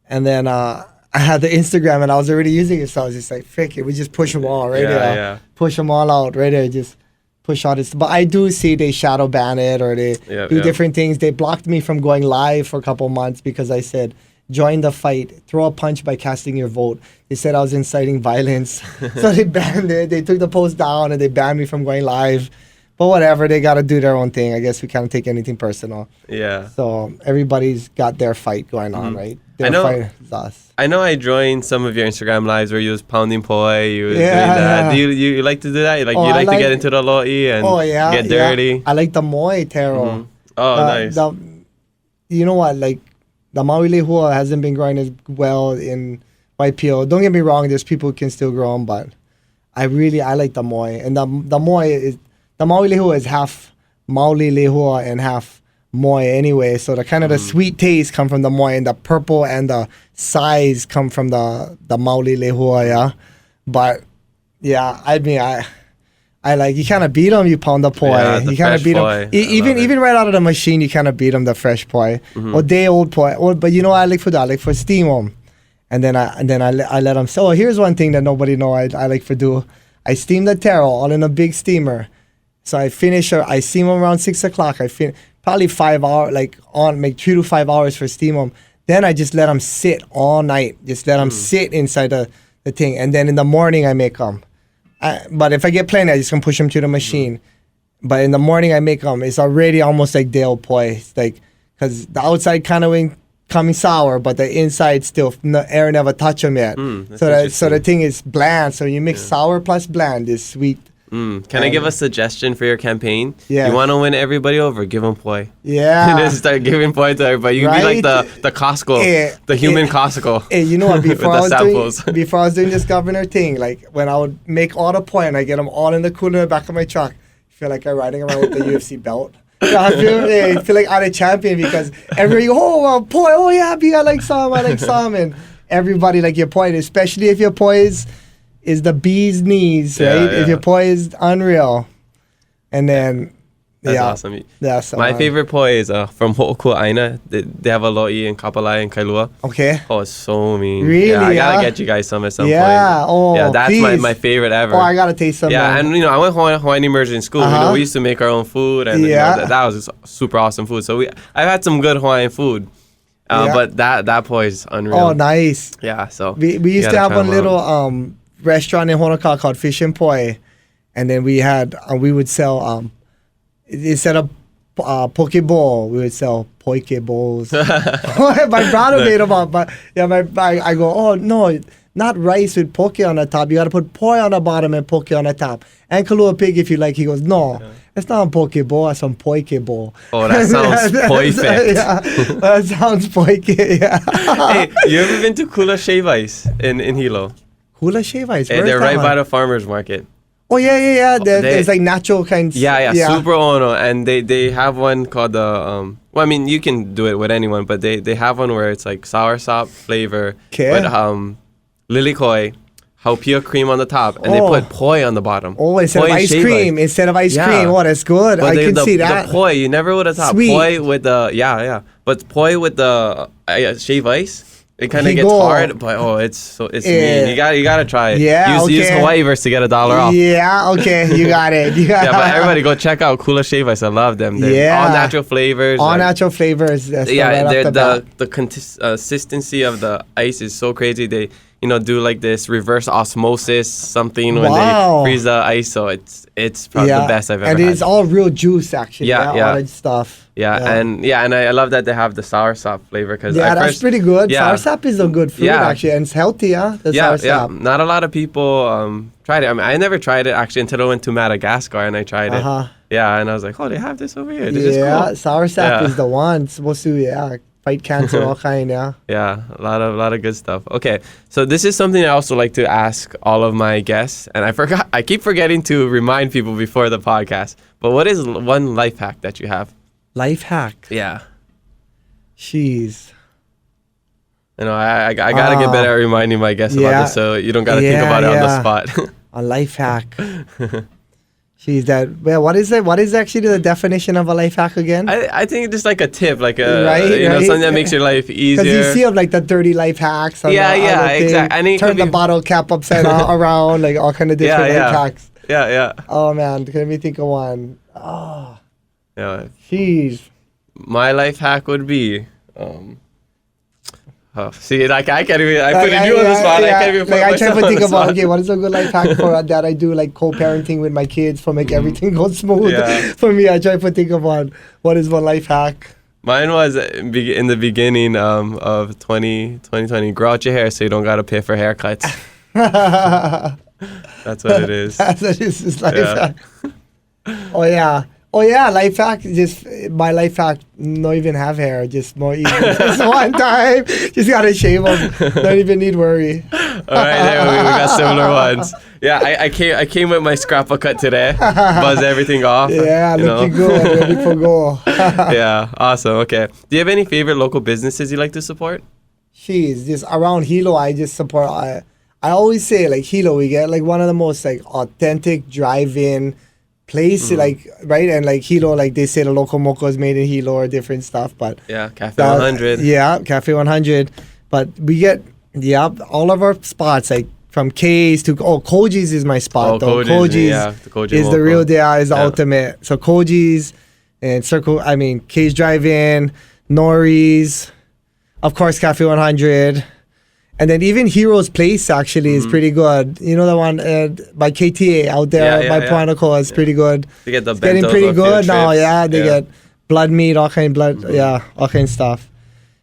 I had the Instagram and I was already using it, so I was just like, frick it, we just push them all right there. Yeah. Push them all out right there, just push all this. But I do see they shadow ban it, or they do different things. They blocked me from going live for a couple months because I said, join the fight, throw a punch by casting your vote. They said I was inciting violence. So they banned it. They took the post down and they banned me from going live. But whatever, they got to do their own thing. I guess we can't take anything personal. Yeah. So everybody's got their fight going on, right? Their fight is us. I know I joined some of your Instagram lives where you was pounding poi, you was doing that. Do you like to do that? You like to get into the lo'i and get dirty? Yeah. I like the moi taro. Oh, nice. You know what? Like, the Maui lehua hasn't been growing as well in YPO. Don't get me wrong, there's people who can still grow them, but I like the moi. And the moi is, the Maui lehua is half Maui lehua and half moi anyway. So the kind of the sweet taste come from the moi, and the purple and the size come from the Maui lehua, yeah. But yeah, I mean, I like, you kind of beat them, you pound the poi. Yeah, the you kind of fresh beat poi. them. Even right out of the machine, you kind of beat them, the fresh poi. Or day old poi. But you know what I like for that? I like for steam them. And then I let them. So here's one thing that nobody know I like for do. I steam the taro all in a big steamer. So I steam them around 6 o'clock. Probably 5 hours, make 3 to 5 hours for steam them. Then I just let them sit all night. Just let them sit inside the thing. And then in the morning I make them. But if I get plenty, I just can push them to the machine. But in the morning I make them. It's already almost like day old poi. It's like, because the outside kind of coming sour, but the inside still, air never touch them yet. So the thing is bland. So you mix sour plus bland is sweet. Can I give a suggestion for your campaign? Yeah. You want to win everybody over? Give them poi. Yeah. Just start giving poi to everybody. You can be like the Costco, the human Costco. Hey, you know what? Before With I was doing this governor thing, like when I would make all the poi and I get them all in the cooler in the back of my truck, I feel like I'm riding around with the UFC belt. I feel like I'm a champion because everybody, poi, oh yeah, I like some, and everybody like your poi, especially if your poi is the bee's knees, right? Yeah. If your poi is unreal, and then That's awesome. That's my favorite poi is from Ho'oku'aina. They have a lo'i in Kapolei and Kailua. Okay. Oh, it's so mean. Really? Yeah, I gotta get you guys some at some point. Yeah, that's my favorite ever. Oh, I gotta taste some. Yeah, and I went Hawaiian immersion school. We used to make our own food, and that was just super awesome food. So I've had some good Hawaiian food. But that poi is unreal. Oh, nice. Yeah, so we used to have a little restaurant in Honoka called Fish and Poi, and then we would sell instead of poke bowl, we would sell poke bowls. My brother made them up, but I go, oh no, not rice with poke on the top. You got to put poi on the bottom and poke on the top. And Kalua pig if you like. He goes, no, it's not a poke bowl, that's some poike bowl. Oh, that sounds perfect. That sounds poike. Yeah. Hey, you ever been to Kula Shave Ice in Hilo? Hula Shave Ice. Hey, they're right by the farmer's market. Oh yeah. There's like natural kinds. Yeah. Super ono, and they have one called the Well, I mean, you can do it with anyone, but they have one where it's like sour sop flavor with lilikoi, haupia cream on the top, and they put poi on the bottom. Oh, instead of ice cream. Oh, that's good. I can see that. The poi, you never would have thought poi with the but poi with the shave ice. It kind of gets hard, but it's mean. You gotta try it. Yeah, use Hawaiiverse to get $1 off. Yeah, okay, you got it. Yeah, but everybody go check out Kula Shave Ice. I love them. They're all natural flavors. Natural flavors. That's the consistency of the ice is so crazy. They do like this reverse osmosis something when they freeze the ice. So it's probably the best I've ever had. And it's all real juice actually. Yeah. All that stuff. And I love that they have the sour sop flavor because that's pretty good. Sour sop is a good fruit actually, and it's healthy. Sour sop. Not a lot of people tried it. I mean, I never tried it actually until I went to Madagascar and I tried it. Yeah, and I was like, oh, they have this over here. This is cool. Sour sap is the one. It's supposed to fight cancer, all kind. Yeah, a lot of good stuff. Okay, so this is something I also like to ask all of my guests, and I keep forgetting to remind people before the podcast. But what is one life hack that you have? Life hack. Yeah. Jeez. I gotta get better at reminding my guests about this, so you don't gotta think about it on the spot. A life hack. Jeez, what is it? What is actually the definition of a life hack again? I think it's just like a tip, like something that makes your life easier. Because you see of like the 30 life hacks. Exactly. Turn the bottle cap upside around, like all kind of different life hacks. Yeah. Oh man, can we think of one? Oh. Yeah. Jeez. My life hack would be, see, like I can't even. I put you on the spot. I can't even. I try to think about what is a good life hack for that I do, like co-parenting with my kids for make everything go smooth. Yeah. For me, I try to think about what is one life hack. Mine was in the beginning of 2020. Grow out your hair so you don't gotta pay for haircuts. That's what it is. That's what it is. Life hack. Oh yeah, life hack. Just my life hack. Not even have hair. Just more easy. Just one time. Just gotta shave them. Don't even need worry. All right, we got similar ones. Yeah, I came with my scrapper cut today. Buzz everything off. Yeah, looking good. Ready for go. Yeah, awesome. Okay. Do you have any favorite local businesses you like to support? Jeez, just around Hilo, I just support. I always say like Hilo, we get like one of the most like authentic drive-in place, like right, and like Hilo, like they say the local mocha is made in Hilo or different stuff, but Yeah, Cafe 100. yeah, Cafe 100, but we get all of our spots like from K's to Koji's is my spot though. Koji's the Koji is the mocha. real deal, is the ultimate. So Koji's and K's Drive-In, Nori's, of course Cafe 100. And then even Hero's Place actually is pretty good. You know the one by KTA out there by Quantico is pretty good. They get the it's getting bentos pretty on good field now. trips. Yeah, they get blood meat, all kind of blood. All kind of stuff.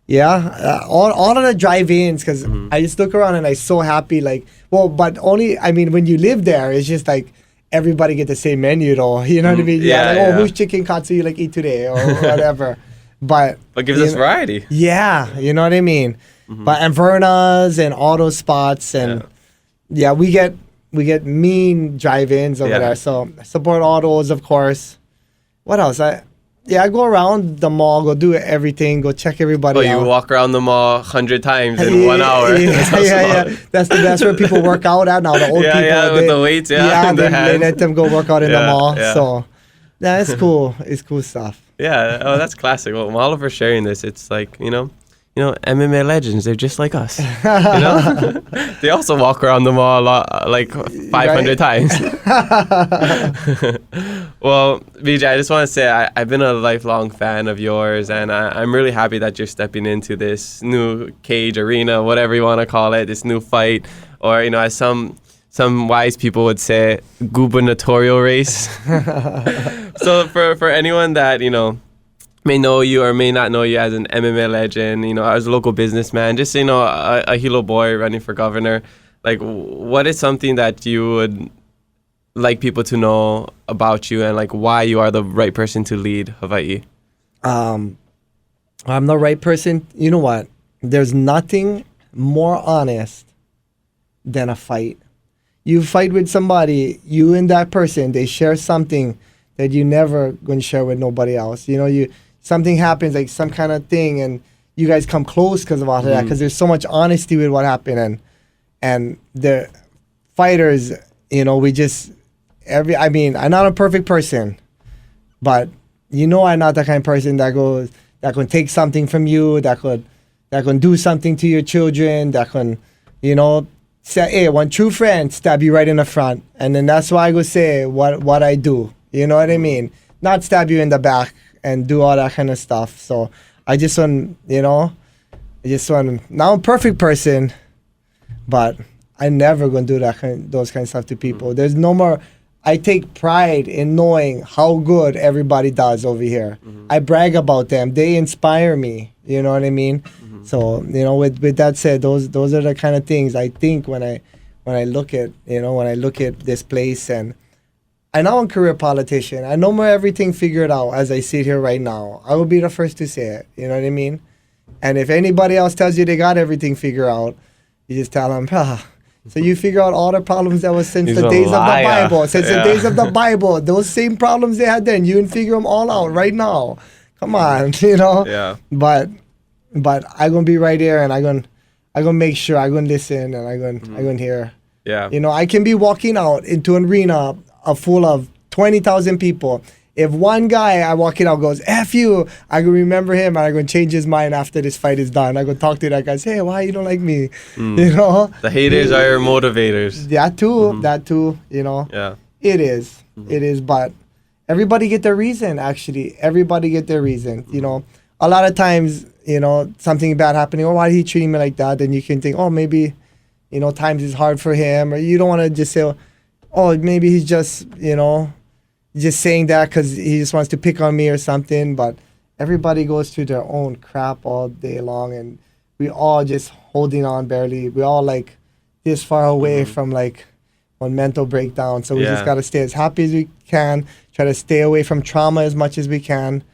Yeah, all of the drive-ins, because I just look around and I'm so happy. Like, well, but only, I mean, when you live there, it's just like everybody get the same menu though. You know what I mean? Like, whose chicken katsu you like eat today or whatever. But gives us variety. Yeah, you know what I mean? But and Verna's and all those spots, and we get mean drive-ins over there. So I support all those, of course. What else? I go around the mall, go do everything, go check everybody out. You walk around the mall 100 times in 1 hour. Yeah. That's where people work out at now. The old people. Yeah, with the weights, they let them go work out in the mall. Yeah. So it's cool. It's cool stuff. Yeah. Oh, that's classic. Well, mahalo for sharing this. It's like, MMA legends, they're just like us. They also walk around the mall a lot, like 500 times. Well, BJ, I just want to say I've been a lifelong fan of yours, and I'm really happy that you're stepping into this new cage arena, whatever you want to call it, this new fight, or as some wise people would say, gubernatorial race. So for anyone that may know you or may not know you as an MMA legend, as a local businessman, just, a Hilo boy running for governor, like, what is something that you would like people to know about you, and like why you are the right person to lead Hawaii? I'm the right person. You know what? There's nothing more honest than a fight. You fight with somebody, you and that person, they share something that you never going to share with nobody else. Something happens, like some kind of thing, and you guys come close because of all of that, because there's so much honesty with what happened, and the fighters, we just I'm not a perfect person, but I'm not the kind of person that can take something from you, that can do something to your children, that can, say, hey, one true friend stab you right in the front, and then that's why I go say what I do. You know what I mean? Not stab you in the back and do all that kind of stuff. So I just want, now I'm a perfect person, but I never gonna do those kind of stuff to people. There's no more. I take pride in knowing how good everybody does over here. I brag about them. They inspire me. You know what I mean? So with that said, those are the kind of things I think when I look at this place. And I know I'm a career politician. I know more everything figured out as I sit here right now. I will be the first to say it. You know what I mean? And if anybody else tells you they got everything figured out, you just tell them, so you figure out all the problems that was since the days of the Bible. Since the days of the Bible, those same problems they had then, you can figure them all out right now. Come on, Yeah. But I'm gonna be right there, and I'm gonna make sure I'm gonna listen, and I'm gonna hear. Yeah. I can be walking out into an arena full of 20,000 people. If one guy I walk in out goes, F you, I can remember him, and I'm going to change his mind after this fight is done. I go talk to that guy, say, hey, why you don't like me? The haters are your motivators. That too, Yeah. It is. It is, but everybody get their reason, actually. Everybody get their reason. A lot of times, something bad happening, why did he treat me like that? Then you can think, maybe, times is hard for him. Or you don't want to just say, maybe he's just, just saying that because he just wants to pick on me or something. But everybody goes through their own crap all day long, and we all just holding on barely. We all like this far away from like one mental breakdown. So we just got to stay as happy as we can, try to stay away from trauma as much as we can,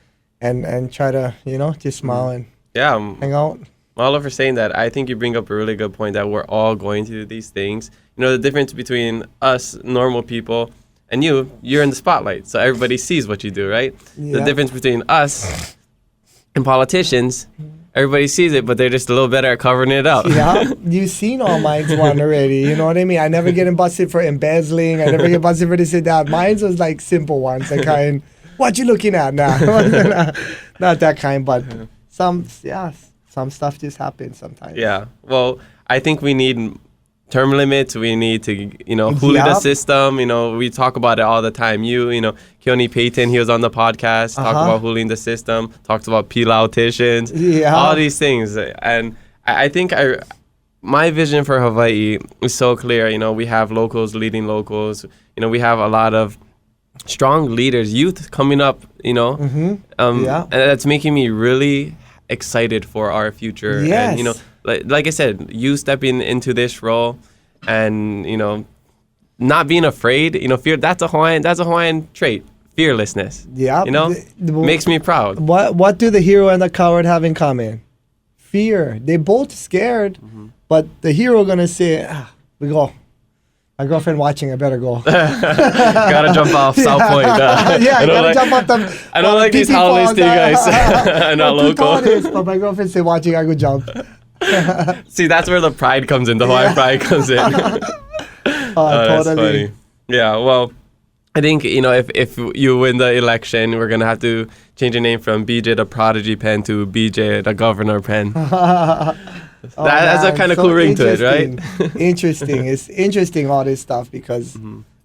and try to, just smile and hang out. Mahalo for saying that. I think you bring up a really good point that we're all going to do these things. The difference between us normal people and you're in the spotlight, so everybody sees what you do, right? Yeah. The difference between us and politicians everybody sees it, but they're just a little better at covering it up. Yeah, you've seen all mine's one already. You know what I mean? I never get busted for embezzling. I never get busted for this and that. Mine's was like simple ones. The kind, what you looking at now? Not that kind, but some stuff just happens sometimes. Yeah. Well, I think we need term limits. We need to, huli the system. We talk about it all the time. Keone Payton, he was on the podcast, talked about huling the system, talks about pilauticians, all these things. And I think my vision for Hawaii is so clear. We have locals leading locals. We have a lot of strong leaders, youth coming up, and that's making me really excited for our future. Yes. And, like I said, you stepping into this role and, not being afraid, fear, that's a Hawaiian trait, fearlessness. Yeah. Makes me proud. What do the hero and the coward have in common? Fear. They both scared, but the hero gonna say, we go. My girlfriend watching, I better go. Gotta jump off South Point. Jump off the. I don't like these holidays to you guys. I'm not local. But my girlfriend say watching, I go jump. See, that's where the pride comes in. The Hawaiian pride comes in. Totally. That's funny. Yeah, well, I think, if you win the election, we're going to have to change your name from BJ the Prodigy Penn to BJ the Governor Penn. That's a kind of cool ring to it, right? Interesting. It's interesting, all this stuff, because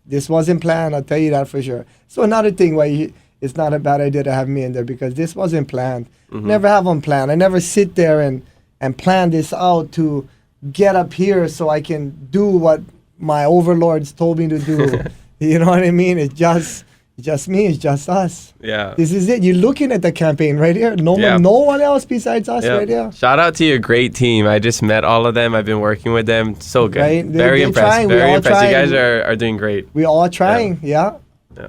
this wasn't planned. I'll tell you that for sure. So another thing why it's not a bad idea to have me in there, because this wasn't planned. Never have them planned. I never sit there and plan this out to get up here so I can do what my overlords told me to do. You know what I mean? It's just me. It's just us. Yeah. This is it. You're looking at the campaign right here. No one else besides us right here. Shout out to your great team. I just met all of them. I've been working with them. So good. Right? Very impressed. Very impressed. You guys are doing great. We're all trying. Yeah.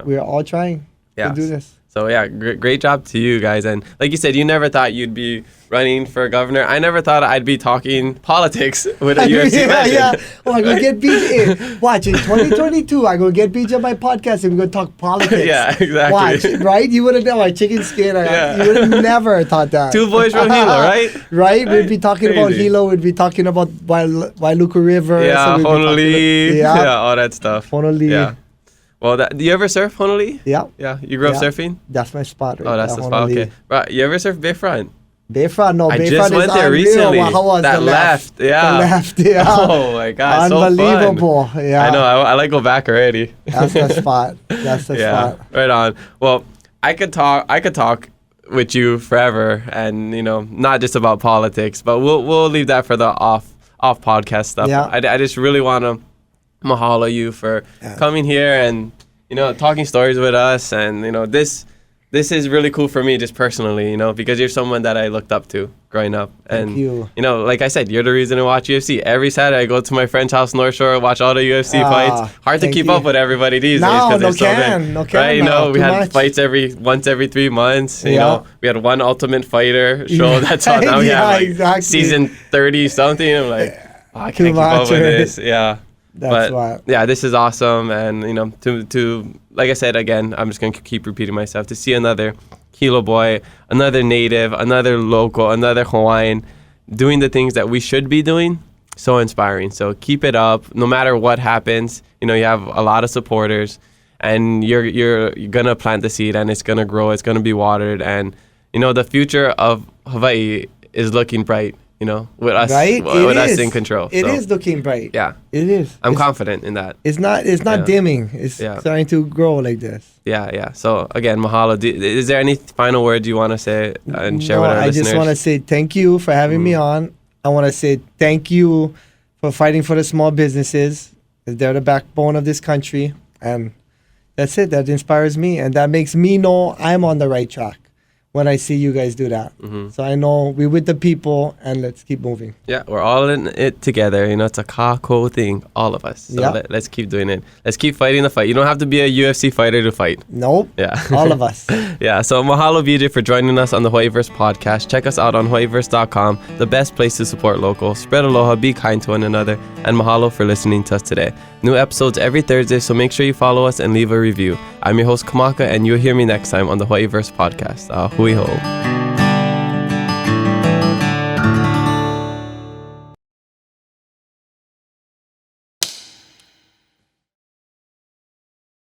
We're all trying to do this. So great job to you guys. And like you said, you never thought you'd be running for governor. I never thought I'd be talking politics with a UFC legend. Yeah. Oh, I'm going to get BJ. Watch, in 2022, I'm going to get BJ on my podcast and we're going to talk politics. Yeah, exactly. Watch, right? You would have known, like chicken skin. You would have never thought that. Two boys from Hilo, right? Right? We'd be talking about Hilo. We'd be talking about Wailuku River. Yeah, Honolulu. Yeah, all that stuff. Honolulu. Yeah. Well, do you ever surf Honolulu? Yeah. Yeah. You grew up surfing? That's my spot. Right. Oh, that's the spot. Okay. Right. You ever surf Bayfront? Bayfront, no. I Bayfront just went there recently. That left. Yeah. The left, yeah. Oh my God, unbelievable. So fun. Yeah. I know. I like go back already. That's the spot. That's the spot. Right on. Well, I could talk with you forever, and not just about politics, but we'll leave that for the off podcast stuff. Yeah. I just really want to mahalo you for coming here and talking stories with us, and this is really cool for me just personally, because you're someone that I looked up to growing up. And Thank you. Like I said, you're the reason I watch UFC. Every Saturday I go to my friend's house North Shore, watch all the UFC fights. Hard to keep up with everybody these days because they're so big. No can. Right? We had much. fights once every 3 months. We had one Ultimate Fighter show that's all. Now we have season 30 something. I'm like, I can't keep up with this. Yeah. This is awesome, and to like I said again, I'm just gonna keep repeating myself. To see another Hilo boy, another native, another local, another Hawaiian doing the things that we should be doing, so inspiring. So keep it up. No matter what happens, you have a lot of supporters, and you're gonna plant the seed, and it's gonna grow. It's gonna be watered, and the future of Hawaii is looking bright. With us, right? with us in control. It is looking bright. Yeah, it is. I'm confident in that. It's not dimming. It's starting to grow like this. Yeah. So again, mahalo. Is there any final words you want to say and share with our listeners? I just want to say thank you for having me on. I want to say thank you for fighting for the small businesses. They're the backbone of this country, and that's it. That inspires me, and that makes me know I'm on the right track when I see you guys do that. So I know we're with the people, and let's keep moving. Yeah, we're all in it together. It's a kako thing, all of us. So let's keep doing it. Let's keep fighting the fight. You don't have to be a UFC fighter to fight. Nope. Yeah. All of us. Yeah, so mahalo BJ for joining us on the Hawaiiverse podcast. Check us out on Hawaiiverse.com, the best place to support local. Spread aloha, be kind to one another, and mahalo for listening to us today. New episodes every Thursday, so make sure you follow us and leave a review. I'm your host, Kamaka, and you'll hear me next time on the Hawaiiverse podcast. Hui ho.